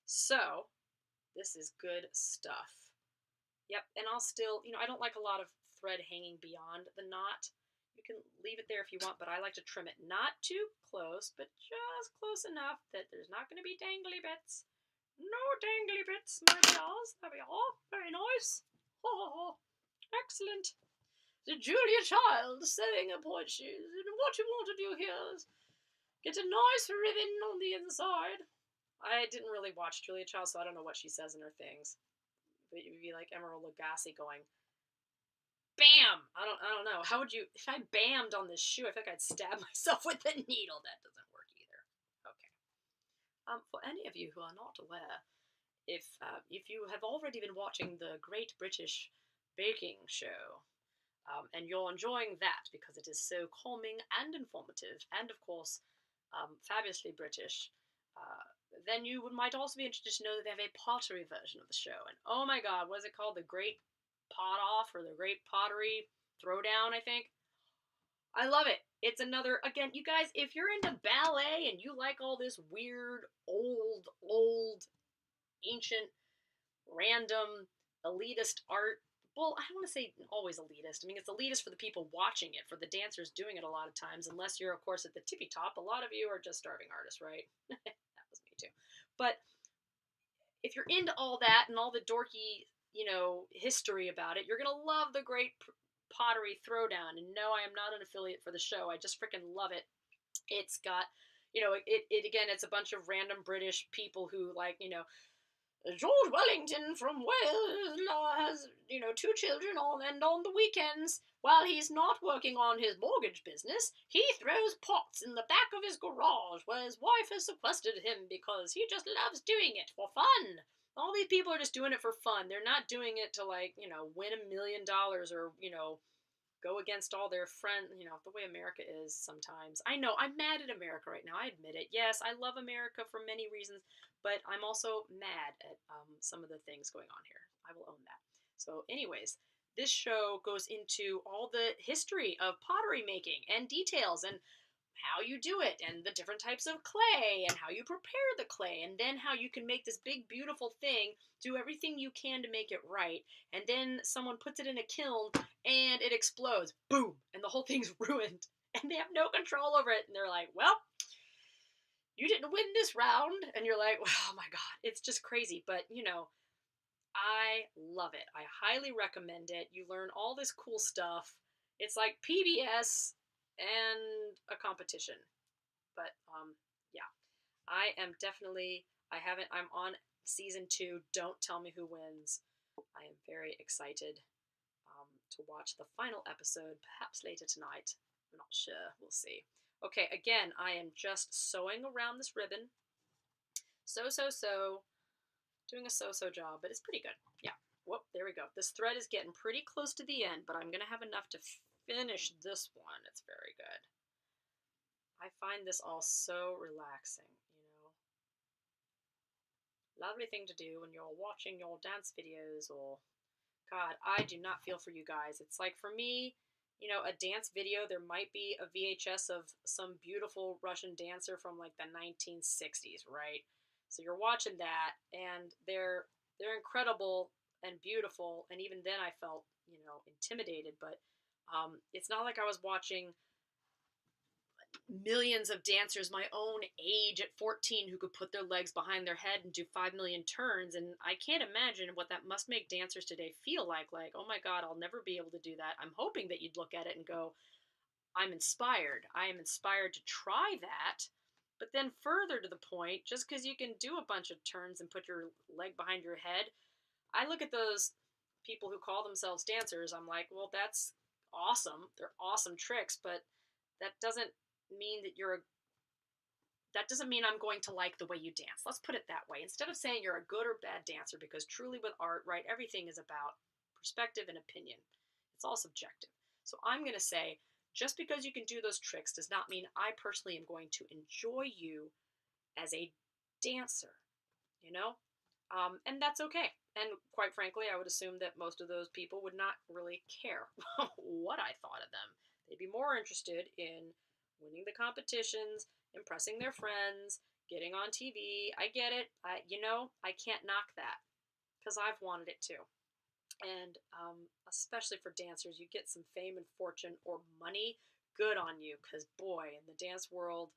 So, this is good stuff. Yep, and I'll still, I don't like a lot of thread hanging beyond the knot. You can leave it there if you want, but I like to trim it not too close, but just close enough that there's not going to be dangly bits. No dangly bits, my dolls. There we are. Very nice. Oh, excellent. Julia Child sewing her pointe shoes, and what you want to do here is get a nice ribbon on the inside. I didn't really watch Julia Child, so I don't know what she says in her things. But it would be like Emerald Lagasse going, bam! I don't know. How would you, if I bammed on this shoe, I feel like I'd stab myself with a needle. That doesn't work either. Okay. For any of you who are not aware, if you have already been watching the Great British Baking Show, and you're enjoying that because it is so calming and informative, and of course, fabulously British, then you might also be interested to know that they have a pottery version of the show. And oh my god, what is it called? The Great Pot Off, or the Great Pottery Throwdown, I think. I love it. It's another, again, you guys, if you're into ballet and you like all this weird, old, ancient, random, elitist art, well, I don't want to say always elitist. I mean, it's elitist for the people watching it, for the dancers doing it a lot of times, unless you're, of course, at the tippy top. A lot of you are just starving artists, right? That was me too. But if you're into all that and all the dorky, history about it, you're going to love the Great Pottery Throwdown. And no, I am not an affiliate for the show. I just freaking love it. It's got, it again, it's a bunch of random British people who, like, George Wellington from Wales has, 2 children and on the weekends, while he's not working on his mortgage business, he throws pots in the back of his garage where his wife has sequestered him because he just loves doing it for fun. All these people are just doing it for fun. They're not doing it to, like, win $1 million or, go against all their friends, the way America is sometimes. I know, I'm mad at America right now, I admit it. Yes, I love America for many reasons, but I'm also mad at some of the things going on here. I will own that. So anyways, this show goes into all the history of pottery making and details and how you do it and the different types of clay and how you prepare the clay and then how you can make this big beautiful thing, do everything you can to make it right, and then someone puts it in a kiln and it explodes, boom, and the whole thing's ruined and they have no control over it, and they're like, well, you didn't win this round, and you're like, oh my god, it's just crazy. But I love it. I highly recommend it. You learn all this cool stuff. It's like PBS and a competition. But yeah, I am definitely, I'm on season 2. Don't tell me who wins. I am very excited to watch the final episode, perhaps later tonight. I'm not sure. We'll see. Okay, again, I am just sewing around this ribbon. Doing a so-so job, but it's pretty good. Yeah. Whoop, there we go. This thread is getting pretty close to the end, but I'm going to have enough to finish this one. It's very good. I find this all so relaxing, Lovely thing to do when you're watching your dance videos or, God, I do not feel for you guys. It's like, for me, a dance video, there might be a VHS of some beautiful Russian dancer from like the 1960s, right? So you're watching that, and they're incredible and beautiful, and even then I felt, intimidated, but it's not like I was watching millions of dancers my own age at 14 who could put their legs behind their head and do 5 million turns, and I can't imagine what that must make dancers today feel like, oh my god, I'll never be able to do that. I'm hoping that you'd look at it and go, I'm inspired. I am inspired to try that. But then further to the point, just because you can do a bunch of turns and put your leg behind your head, I look at those people who call themselves dancers, I'm like, well, that's awesome. They're awesome tricks, but that doesn't mean I'm going to like the way you dance. Let's put it that way. Instead of saying you're a good or bad dancer, because truly with art, right, everything is about perspective and opinion. It's all subjective. So I'm going to say, just because you can do those tricks does not mean I personally am going to enjoy you as a dancer, and that's okay. And quite frankly, I would assume that most of those people would not really care what I thought of them. They'd be more interested in winning the competitions, impressing their friends, getting on TV. I get it. I can't knock that because I've wanted it too. And especially for dancers, you get some fame and fortune or money, good on you, because boy, in the dance world,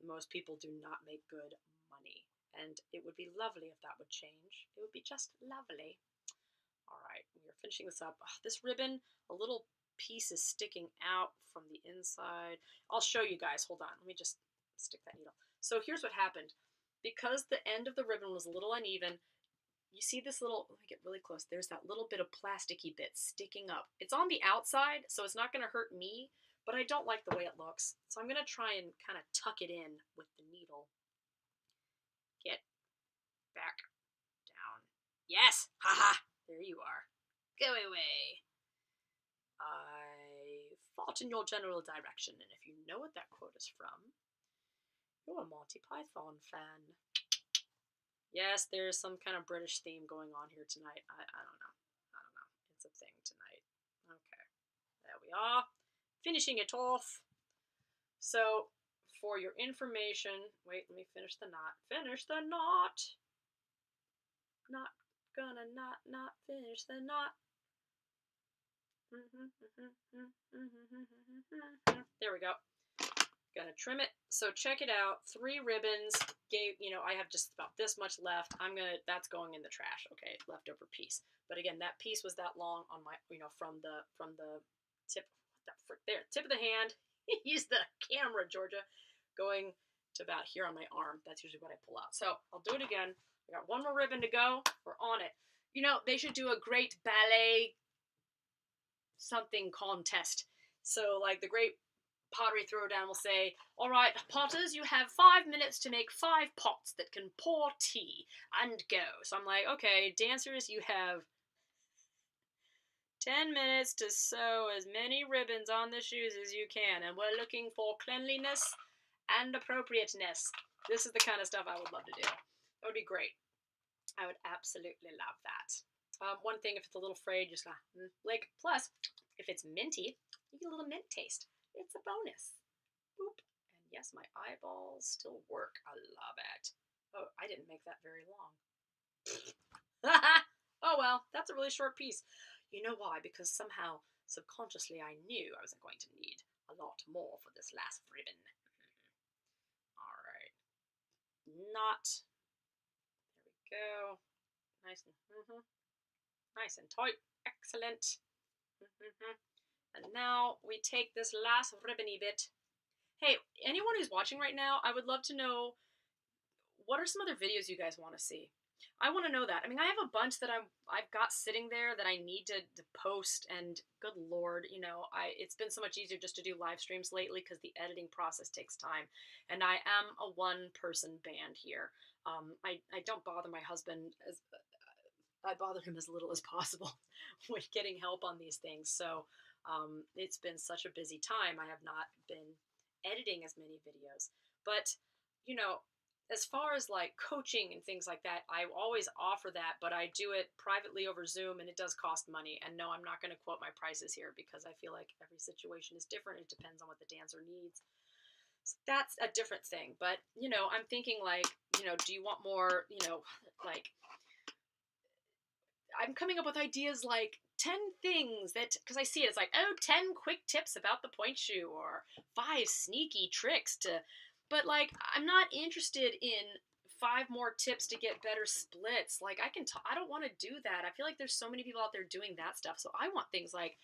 most people do not make good money. And it would be lovely if that would change. It would be just lovely. All right, we are finishing this up. Oh, this ribbon, a little piece is sticking out from the inside. I'll show you guys. Hold on. Let me just stick that needle. So here's what happened. Because the end of the ribbon was a little uneven, you see this little, let me get really close, there's that little bit of plasticky bit sticking up. It's on the outside, so it's not going to hurt me, but I don't like the way it looks. So I'm going to try and kind of tuck it in with the needle. Get back down. Yes! Haha! There you are. Go away. I fought in your general direction, and if you know what that quote is from, you're a Monty Python fan. Yes, there's some kind of British theme going on here tonight. I don't know. I don't know. It's a thing tonight. Okay. There we are. Finishing it off. So, for your information, wait, let me finish the knot. Finish the knot. Not gonna not finish the knot. There we go. Gonna trim it. So check it out. 3 ribbons. I have just about this much left. That's going in the trash. Okay, leftover piece. But again, that piece was that long on my, from the tip, tip of the hand. Use the camera, Georgia. Going to about here on my arm. That's usually what I pull out. So I'll do it again. I got 1 more ribbon to go. We're on it. They should do a great ballet something contest. So like the great pottery throwdown will say, all right, potters, you have 5 minutes to make 5 pots that can pour tea, and go. So I'm like, okay, dancers, you have 10 minutes to sew as many ribbons on the shoes as you can, and we're looking for cleanliness and appropriateness. This is the kind of stuff I would love to do. That would be great. I would absolutely love that. One thing, if it's a little frayed, just lick. Plus, if it's minty, you get a little mint taste. It's a bonus. Boop. And yes, my eyeballs still work. I love it. Oh, I didn't make that very long. Oh well, that's a really short piece. You know why? Because somehow, subconsciously, I knew I wasn't going to need a lot more for this last ribbon. All right. Knot. There we go. Nice and nice and tight. Excellent. And now we take this last ribbony bit. Hey, anyone who's watching right now, I would love to know, what are some other videos you guys want to see? I want to know that. I mean, I have a bunch that I've got sitting there that I need to post, and good Lord, it's been so much easier just to do live streams lately because the editing process takes time, and I am a one-person band here. I don't bother my husband I bother him as little as possible with getting help on these things. So it's been such a busy time. I have not been editing as many videos. But, as far as like coaching and things like that, I always offer that, but I do it privately over Zoom, and it does cost money. And no, I'm not going to quote my prices here because I feel like every situation is different. It depends on what the dancer needs. So that's a different thing. But, I'm thinking like, do you want more, like, I'm coming up with ideas like 10 things that, because I see it, it's like, 10 quick tips about the pointe shoe, or 5 sneaky tricks to, but like, I'm not interested in 5 more tips to get better splits. Like, I don't want to do that. I feel like there's so many people out there doing that stuff. So I want things like,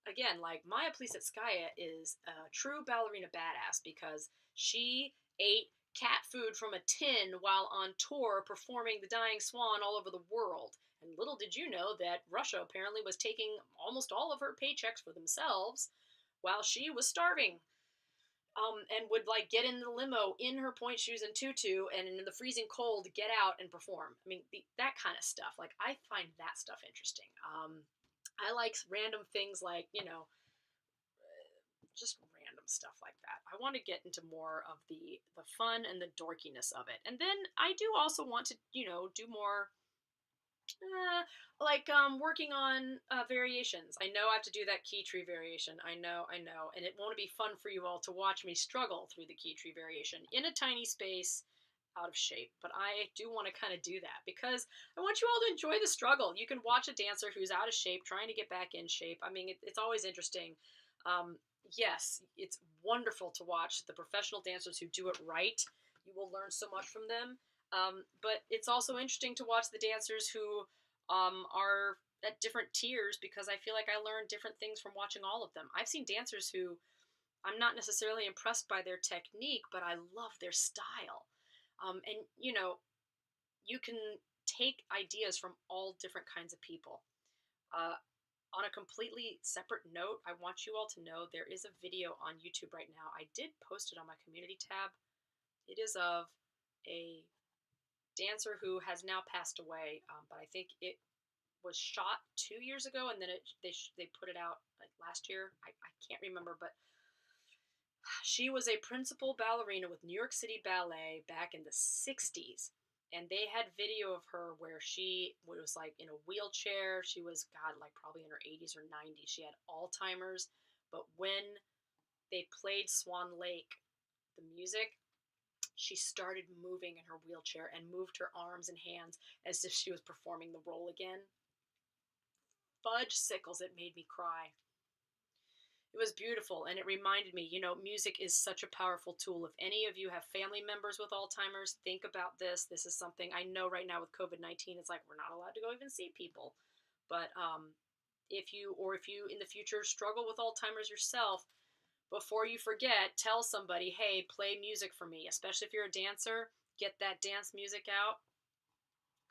again, like Maya Plisetskaya is a true ballerina badass because she ate cat food from a tin while on tour performing The Dying Swan all over the world. And little did you know that Russia apparently was taking almost all of her paychecks for themselves while she was starving. And would like get in the limo in her pointe shoes and tutu and in the freezing cold get out and perform. I mean, that kind of stuff. Like, I find that stuff interesting. I like random things like, just random stuff like that. I want to get into more of the fun and the dorkiness of it. And then I do also want to, do more working on variations. I know I have to do that key tree variation. I know. And it won't be fun for you all to watch me struggle through the key tree variation in a tiny space, out of shape. But I do want to kind of do that because I want you all to enjoy the struggle. You can watch a dancer who's out of shape trying to get back in shape. I mean, it's always interesting. Yes, it's wonderful to watch the professional dancers who do it right. You will learn so much from them. But it's also interesting to watch the dancers who are at different tiers because I feel like I learned different things from watching all of them. I've seen dancers who I'm not necessarily impressed by their technique, but I love their style. And you can take ideas from all different kinds of people. Uh, on a completely separate note, I want you all to know there is a video on YouTube right now. I did post it on my community tab. It is of a dancer who has now passed away, but I think it was shot 2 years ago, and then they put it out like last year. I can't remember, but she was a principal ballerina with New York City Ballet back in the 60s. And they had video of her where she was like in a wheelchair. She was, God, like probably in her 80s or 90s. She had Alzheimer's. But when they played Swan Lake, the music, she started moving in her wheelchair and moved her arms and hands as if she was performing the role again. Fudge sickles, it made me cry. It was beautiful, and it reminded me, music is such a powerful tool. If any of you have family members with Alzheimer's, think about this. This is something I know right now with COVID-19, it's like we're not allowed to go even see people. But if you in the future struggle with Alzheimer's yourself, before you forget, tell somebody, hey, play music for me, especially if you're a dancer. Get that dance music out.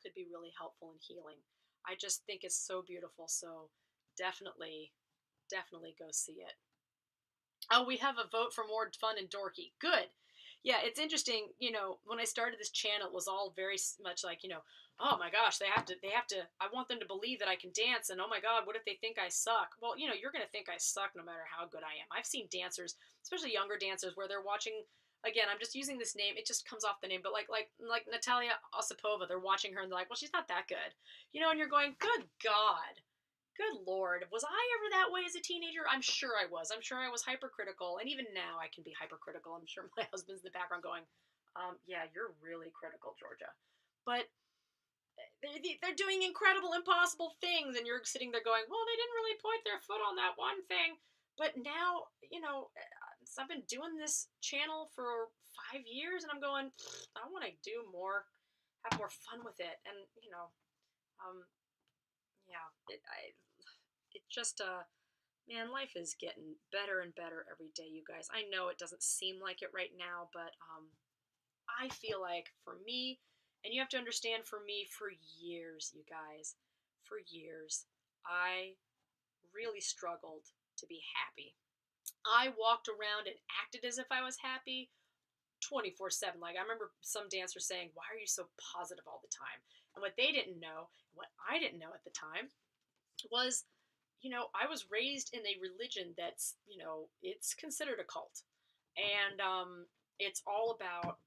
Could be really helpful in healing. I just think it's so beautiful, so definitely go see it. Oh, we have a vote for more fun and dorky. Good. Yeah, it's interesting. When I started this channel, it was all very much like, oh my gosh, they have to, I want them to believe that I can dance. And oh my God, what if they think I suck? Well, you're going to think I suck no matter how good I am. I've seen dancers, especially younger dancers, where they're watching, again, I'm just using this name. It just comes off the name, but like Natalia Osipova, they're watching her and they're like, well, she's not that good. And you're going, good God. Good Lord. Was I ever that way as a teenager? I'm sure I was. I'm sure I was hypercritical. And even now I can be hypercritical. I'm sure my husband's in the background going, yeah, you're really critical, Georgia. But they're doing incredible, impossible things. And you're sitting there going, well, they didn't really point their foot on that one thing. But now, I've been doing this channel for 5 years and I'm going, I want to do more, have more fun with it. And, yeah, it just man, life is getting better and better every day, you guys. I know it doesn't seem like it right now, but I feel like for me, and you have to understand, for me, for years, you guys, for years, I really struggled to be happy. I walked around and acted as if I was happy 24/7. Like, I remember some dancers saying, why are you so positive all the time? And what they didn't know, what I didn't know at the time, was, I was raised in a religion that's, it's considered a cult. And it's all about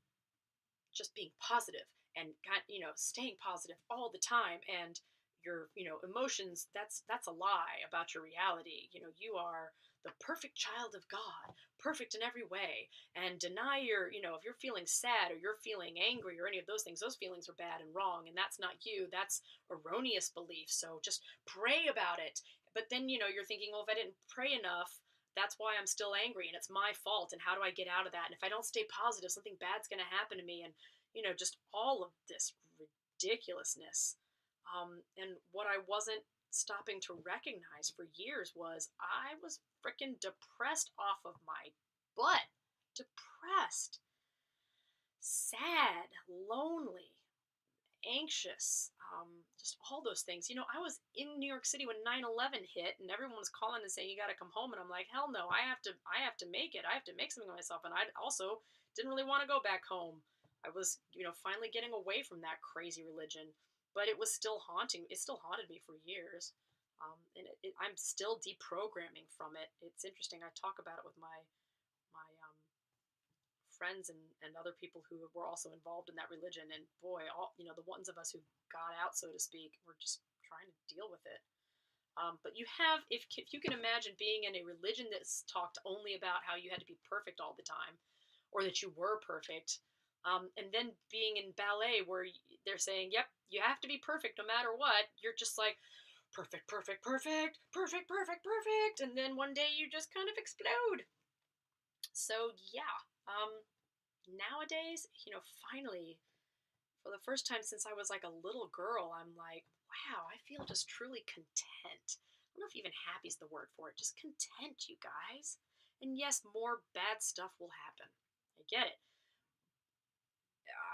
just being positive and, staying positive all the time. And your, emotions, that's a lie about your reality. You are the perfect child of God, perfect in every way. And deny your, if you're feeling sad or you're feeling angry or any of those things, those feelings are bad and wrong. And that's not you. That's erroneous belief. So just pray about it. But then, you're thinking, well, if I didn't pray enough, that's why I'm still angry and it's my fault. And how do I get out of that? And if I don't stay positive, something bad's going to happen to me. And, just all of this ridiculousness. And what I wasn't stopping to recognize for years was I was freaking depressed off of my butt. Depressed, sad, lonely, anxious, just all those things. I was in New York City when 9/11 hit, and everyone was calling and saying you got to come home, and I'm like, hell no, I have to make it. I have to make something of myself, and I also didn't really want to go back home. I was, finally getting away from that crazy religion, but it was still haunting. It still haunted me for years, and I'm still deprogramming from it. It's interesting. I talk about it with my friends and other people who were also involved in that religion, and boy, all the ones of us who got out, so to speak, were just trying to deal with it. But you have, if you can imagine being in a religion that's talked only about how you had to be perfect all the time, or that you were perfect, and then being in ballet where they're saying, yep, you have to be perfect no matter what, you're just like, perfect, perfect, perfect, perfect, perfect, perfect, and then one day you just kind of explode. So yeah, nowadays, finally, for the first time since I was like a little girl, I'm like, wow, I feel just truly content. I don't know if even happy is the word for it. Just content, you guys. And yes, more bad stuff will happen. I get it.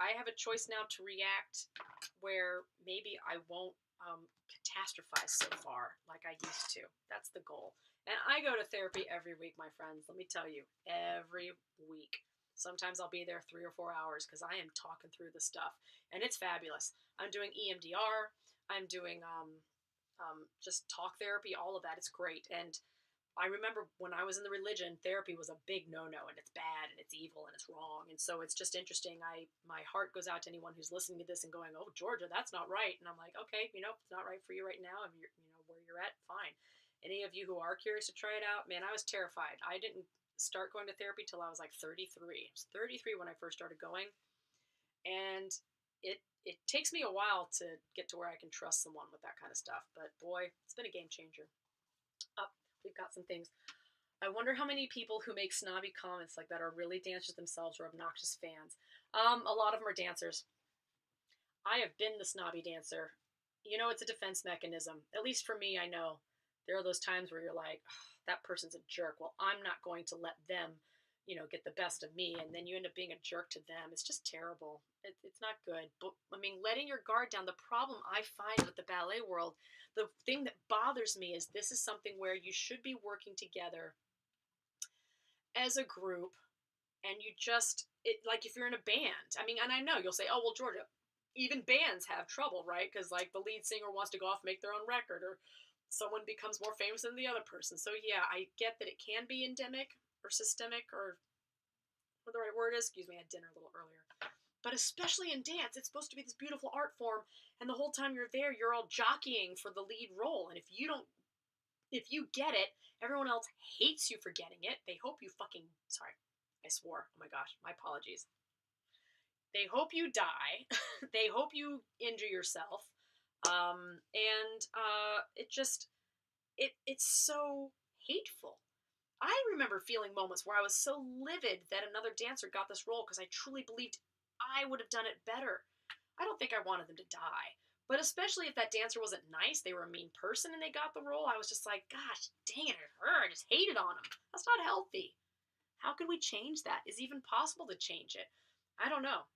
I have a choice now to react where maybe I won't catastrophize so far like I used to. That's the goal. And I go to therapy every week, my friends. Let me tell you, every week. Sometimes I'll be there 3 or 4 hours because I am talking through the stuff, and it's fabulous. I'm doing EMDR. I'm doing just talk therapy, all of that. It's great. And I remember when I was in the religion, therapy was a big no-no, and it's bad and it's evil and it's wrong. And so it's just interesting. My heart goes out to anyone who's listening to this and going, "Oh, Georgia, that's not right." And I'm like, "Okay, it's not right for you right now. If you're, where you're at, fine." Any of you who are curious to try it out, man, I was terrified. I didn't start going to therapy till I was like 33. I was 33 when I first started going, and it takes me a while to get to where I can trust someone with that kind of stuff. But boy, it's been a game changer. Up, we've got some things. I wonder how many people who make snobby comments like that are really dancers themselves or obnoxious fans. A lot of them are dancers. I have been the snobby dancer. It's a defense mechanism. At least for me, I know. There are those times where you're like, oh, that person's a jerk. Well, I'm not going to let them, get the best of me. And then you end up being a jerk to them. It's just terrible. It's not good. But, letting your guard down, the problem I find with the ballet world, the thing that bothers me is this is something where you should be working together as a group, and like if you're in a band, and I know you'll say, oh, well, Georgia, even bands have trouble, right? Because like the lead singer wants to go off and make their own record, or someone becomes more famous than the other person. So yeah, I get that it can be endemic or systemic, or what the right word is. Excuse me, I had dinner a little earlier. But especially in dance, it's supposed to be this beautiful art form, and the whole time you're there, you're all jockeying for the lead role. And if you get it, everyone else hates you for getting it. They hope you sorry, I swore. Oh my gosh, my apologies. They hope you die. They hope you injure yourself. It's so hateful. I remember feeling moments where I was so livid that another dancer got this role because I truly believed I would have done it better. I don't think I wanted them to die. But especially if that dancer wasn't nice, they were a mean person and they got the role, I was just like, gosh, dang it, I just hated on them. That's not healthy. How can we change that? Is it even possible to change it? I don't know.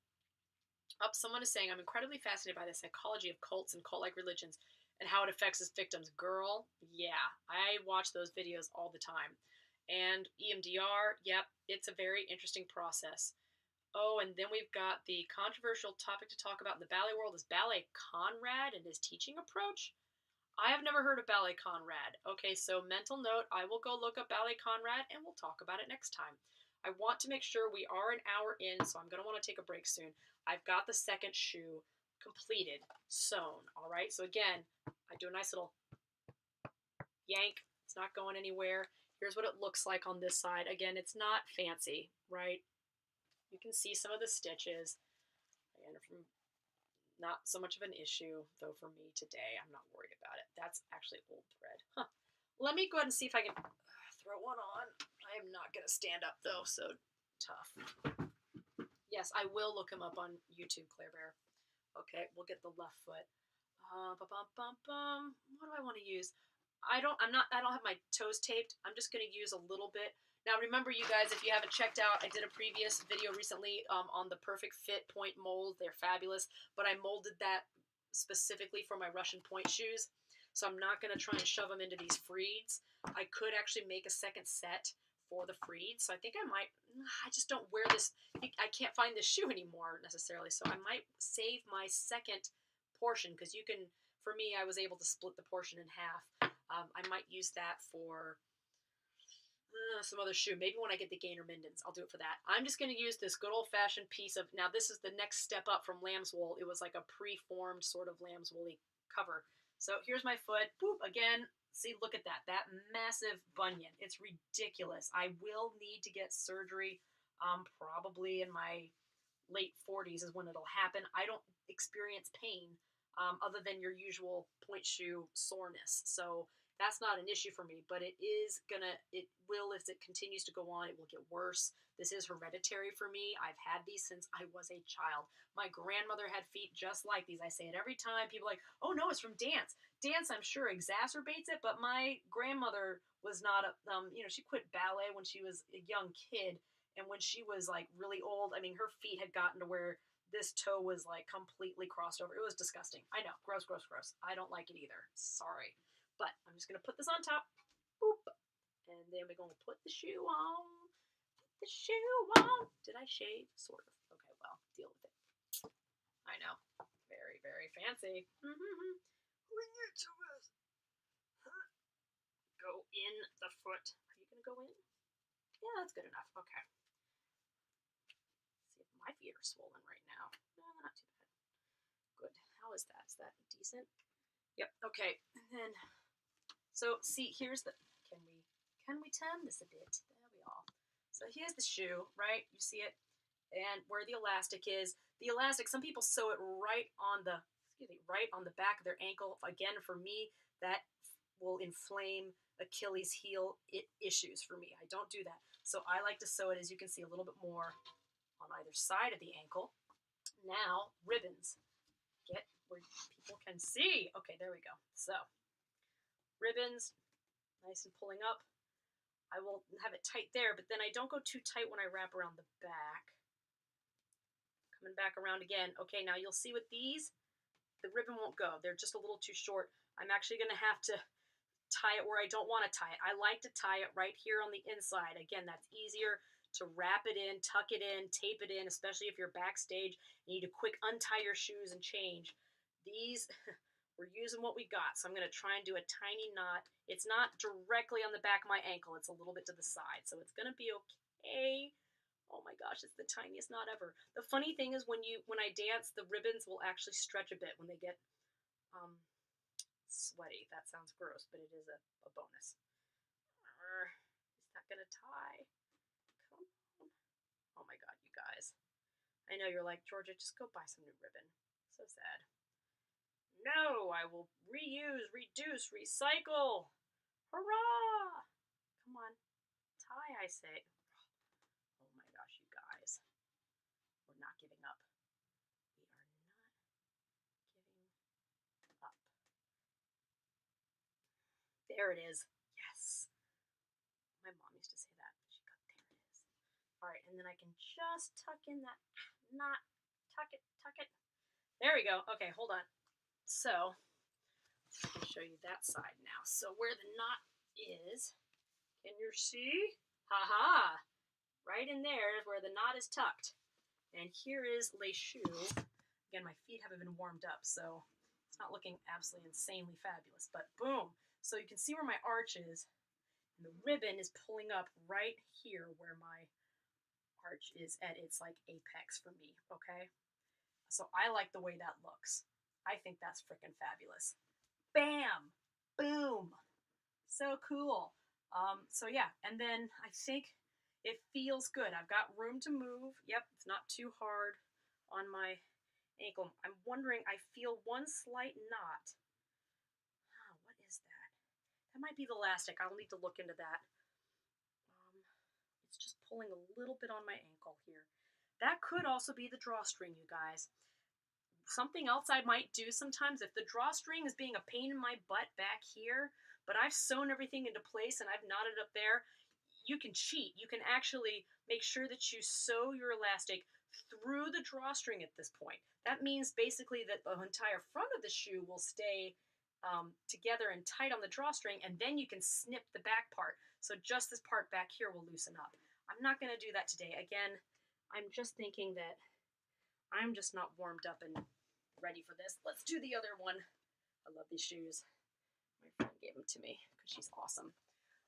Someone is saying, I'm incredibly fascinated by the psychology of cults and cult-like religions and how it affects its victims. Girl, yeah, I watch those videos all the time. And EMDR, yep, it's a very interesting process. Oh, and then we've got the controversial topic to talk about in the ballet world is Ballet Conrad and his teaching approach. I have never heard of Ballet Conrad. Okay, so mental note, I will go look up Ballet Conrad and we'll talk about it next time. I want to make sure we are an hour in, so I'm going to want to take a break soon. I've got the second shoe completed, sewn, all right? So again, I do a nice little yank. It's not going anywhere. Here's what it looks like on this side. Again, it's not fancy, right? You can see some of the stitches. Again, not so much of an issue, though, for me today. I'm not worried about it. That's actually old thread. Huh. Let me go ahead and see if I can throw one on. I am not going to stand up, though, so tough. Yes, I will look him up on YouTube, Claire Bear. Okay, we'll get the left foot. What do I want to use? I don't have my toes taped. I'm just going to use a little bit. Now, remember, you guys, if you haven't checked out, I did a previous video recently on the Perfect Fit Pointe mold. They're fabulous, but I molded that specifically for my Russian Pointe shoes, so I'm not going to try and shove them into these freeds. I could actually make a second set for the freeds, so I think I just don't wear this. I can't find this shoe anymore necessarily, so I might save my second portion, because for me, I was able to split the portion in half. I might use that for some other shoe. Maybe when I get the Gainer Mindens, I'll do it for that. I'm just going to use this good old-fashioned piece of, now this is the next step up from lamb's wool. It was like a pre-formed sort of lamb's woolly cover. So here's my foot. Boop, again, see, look at that. That massive bunion. It's ridiculous. I will need to get surgery probably in my late 40s is when it'll happen. I don't experience pain other than your usual pointe shoe soreness. So That's not an issue for me, but it will, as it continues to go on, it will get worse. This is hereditary for me. I've had these since I was a child. My grandmother had feet just like these. I say it every time. People are like, oh no, it's from dance. Dance, I'm sure, exacerbates it, but my grandmother was not she quit ballet when she was a young kid, and when she was like really old, I mean, her feet had gotten to where this toe was like completely crossed over. It was disgusting. I know, gross, gross, gross. I don't like it either. Sorry. But I'm just going to put this on top. Boop. And then we're going to put the shoe on. Put the shoe on. Did I shave? Sort of. Okay, well, deal with it. I know. Very, very fancy. Bring it to us. Go in the foot. Are you going to go in? Yeah, that's good enough. Okay. Let's see if my feet are swollen right now. No, they're not too bad. Good. How is that? Is that decent? Yep. Okay. And then... So see, here's the, can we turn this a bit? There we are. So here's the shoe, right? You see it? And where the elastic is. The elastic, some people sew it right on the back of their ankle. Again, for me, that will inflame Achilles heel issues for me. I don't do that. So I like to sew it, as you can see, a little bit more on either side of the ankle. Now, ribbons. Get where people can see. Okay, there we go. So, ribbons, nice and pulling up. I will have it tight there, but then I don't go too tight when I wrap around the back. Coming back around again. Okay, now you'll see with these, the ribbon won't go. They're just a little too short. I'm actually going to have to tie it where I don't want to tie it. I like to tie it right here on the inside. Again, that's easier to wrap it in, tuck it in, tape it in, especially if you're backstage. You need to quick untie your shoes and change. These... We're using what we got, so I'm going to try and do a tiny knot. It's not directly on the back of my ankle. It's a little bit to the side, so it's going to be okay. Oh my gosh, it's the tiniest knot ever. The funny thing is when I dance, the ribbons will actually stretch a bit when they get sweaty. That sounds gross, but it is a bonus. Is that going to tie? Come on. Oh my god, you guys. I know you're like, Georgia, just go buy some new ribbon. So sad. No, I will reuse, reduce, recycle. Hurrah! Come on. Tie, I say. Oh my gosh, you guys. We're not giving up. We are not giving up. There it is. Yes. My mom used to say that. She got, there it is. All right, and then I can just tuck in that knot. Tuck it, tuck it. There we go. Okay, hold on. So, I'll show you that side now. So where the knot is, can you see? Ha-ha! Right in there is where the knot is tucked. And here is les shoe. Again, my feet haven't been warmed up, so it's not looking absolutely insanely fabulous. But boom! So you can see where my arch is. And the ribbon is pulling up right here where my arch is at its like apex for me, okay? So I like the way that looks. I think that's freaking fabulous. Bam! Boom! So cool. So yeah, and then I think it feels good. I've got room to move. Yep, it's not too hard on my ankle. I'm wondering, I feel one slight knot. Oh, what is that? That might be the elastic. I'll need to look into that. It's just pulling a little bit on my ankle here. That could also be the drawstring, you guys. Something else I might do sometimes, if the drawstring is being a pain in my butt back here, but I've sewn everything into place and I've knotted up there, you can cheat. You can actually make sure that you sew your elastic through the drawstring at this point. That means basically that the entire front of the shoe will stay together and tight on the drawstring, and then you can snip the back part. So just this part back here will loosen up. I'm not going to do that today. Again, I'm just thinking that I'm just not warmed up and ready for this. Let's do the other one. I love these shoes. My friend gave them to me because she's awesome.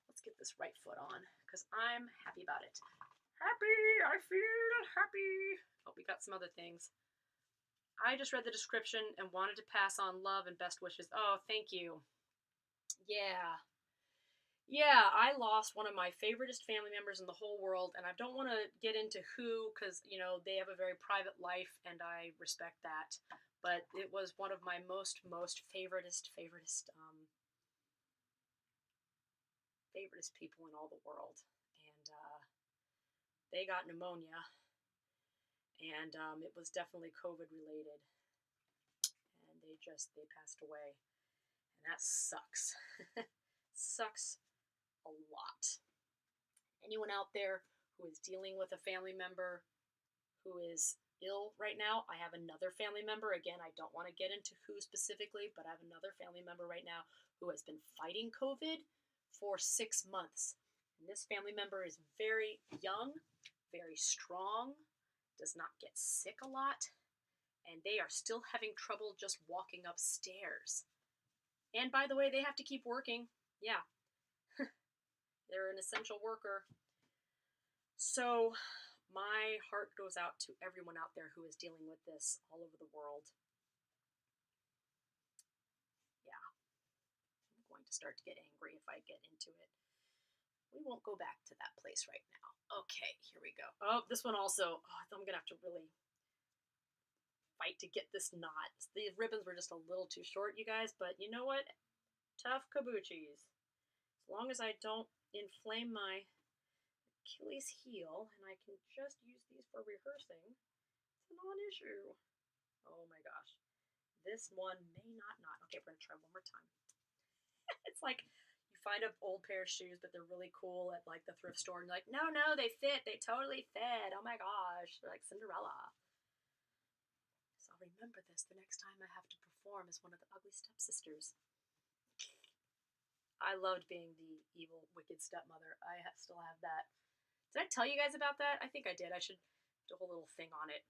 Let's get this right foot on because I'm happy about it. Happy! I feel happy! Oh, we got some other things. I just read the description and wanted to pass on love and best wishes. Oh, thank you. Yeah. Yeah, I lost one of my favoriteest family members in the whole world, and I don't want to get into who, because, you know, they have a very private life, and I respect that, but it was one of my most favoriteest, favoriteest people in all the world. And they got pneumonia, and it was definitely COVID related. And they passed away. And that sucks. Sucks a lot. Anyone out there who is dealing with a family member who is ill right now? I have another family member. Again, I don't want to get into who specifically, but I have another family member right now who has been fighting COVID for 6 months. And this family member is very young, very strong, does not get sick a lot, and they are still having trouble just walking upstairs. And by the way, they have to keep working. Yeah. They're an essential worker. So my heart goes out to everyone out there who is dealing with this all over the world. Yeah. I'm going to start to get angry if I get into it. We won't go back to that place right now. Okay, here we go. Oh, this one also. Oh, I'm going to have to really fight to get this knot. The ribbons were just a little too short, you guys, but you know what? Tough kabuchis. As long as I don't inflame my Achilles heel and I can just use these for rehearsing, it's a non-issue. Oh my gosh. This one may not knot. Okay, we're going to try one more time. It's like you find an old pair of shoes, but they're really cool at like the thrift store, and you're like, no, they fit. They totally fit. Oh my gosh. They're like Cinderella. So I'll remember this the next time I have to perform as one of the ugly stepsisters. I loved being the evil, wicked stepmother. I still have that. Did I tell you guys about that? I think I did. I should do a whole little thing on it.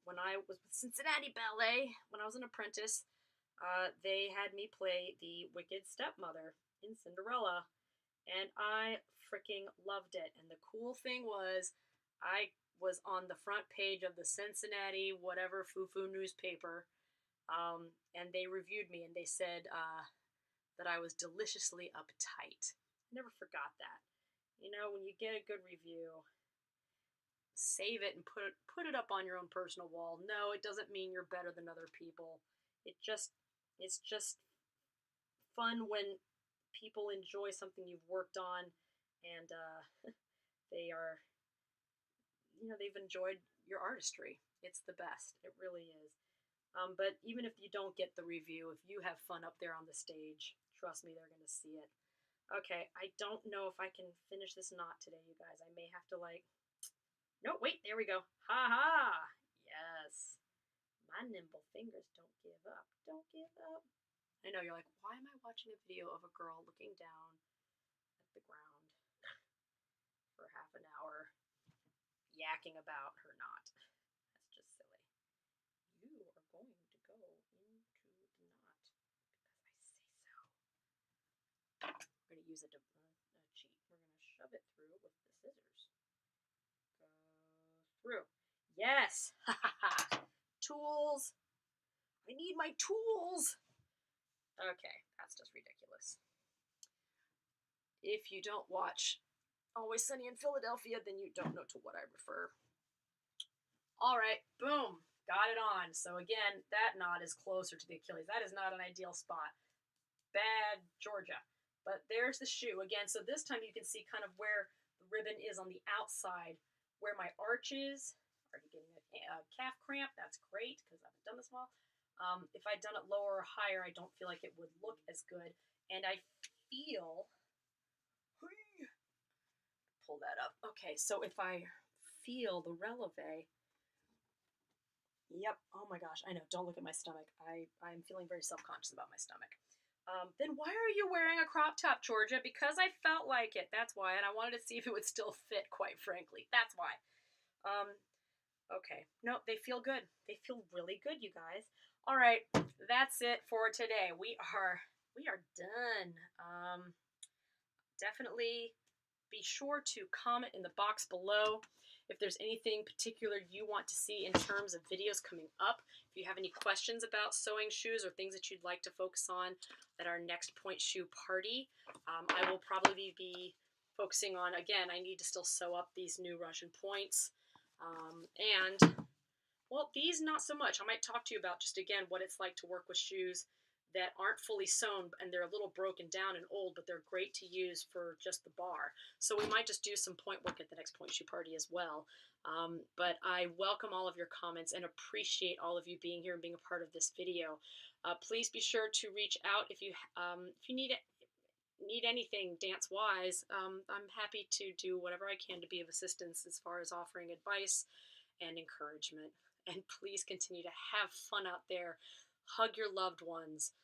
When I was with Cincinnati Ballet, when I was an apprentice, they had me play the wicked stepmother in Cinderella, and I freaking loved it. And the cool thing was, I was on the front page of the Cincinnati whatever foo-foo newspaper, and they reviewed me, and they said that I was deliciously uptight. Never forgot that. You know, when you get a good review, save it and put it up on your own personal wall. No, it doesn't mean you're better than other people. It's just fun when people enjoy something you've worked on, and they are, they've enjoyed your artistry. It's the best. It really is. But even if you don't get the review, if you have fun up there on the stage, trust me, they're going to see it. Okay, I don't know if I can finish this knot today, you guys. I may have to no, wait, there we go. Ha ha! Yes. My nimble fingers don't give up. Don't give up. I know, you're like, why am I watching a video of a girl looking down at the ground for half an hour, yakking about her knot? That's just silly. You are going to go into the knot because I say so. We're going to use a cheat. We're going to shove it through with the scissors. Go through. Yes! Ha ha ha! Tools! I need my tools! Okay, that's just ridiculous. If you don't watch Always Sunny in Philadelphia, then you don't know to what I refer. All right, boom, got it on. So again, that knot is closer to the Achilles. That is not an ideal spot. Bad Georgia. But there's the shoe again. So this time you can see kind of where the ribbon is on the outside, where my arch is. Already getting a calf cramp. That's great because I haven't done this well. If I'd done it lower or higher, I don't feel like it would look as good. And I feel, pull that up. Okay, so if I feel the releve, yep, oh my gosh, I know, don't look at my stomach. I'm feeling very self-conscious about my stomach. Then why are you wearing a crop top, Georgia? Because I felt like it, that's why, and I wanted to see if it would still fit, quite frankly. That's why. Okay, no, they feel good. They feel really good, you guys. All right, that's it for today. We are done. Definitely be sure to comment in the box below if there's anything particular you want to see in terms of videos coming up. If you have any questions about sewing shoes or things that you'd like to focus on at our next Pointe shoe party, I will probably be focusing on, again, I need to still sew up these new Russian points. And well, these not so much. I might talk to you about just, again, what it's like to work with shoes that aren't fully sewn and they're a little broken down and old, but they're great to use for just the bar. So we might just do some point work at the next point shoe party as well. But I welcome all of your comments and appreciate all of you being here and being a part of this video. Please be sure to reach out if you need anything dance wise. I'm happy to do whatever I can to be of assistance as far as offering advice and encouragement. And please continue to have fun out there. Hug your loved ones,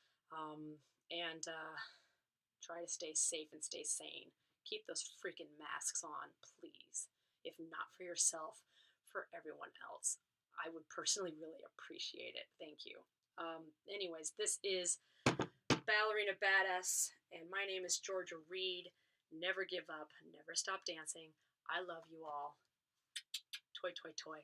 and try to stay safe and stay sane. Keep those freaking masks on, please. If not for yourself, for everyone else. I would personally really appreciate it. Thank you. Anyways, this is Ballerina Badass, and my name is Georgia Reed. Never give up, never stop dancing. I love you all. Toy, toy, toy.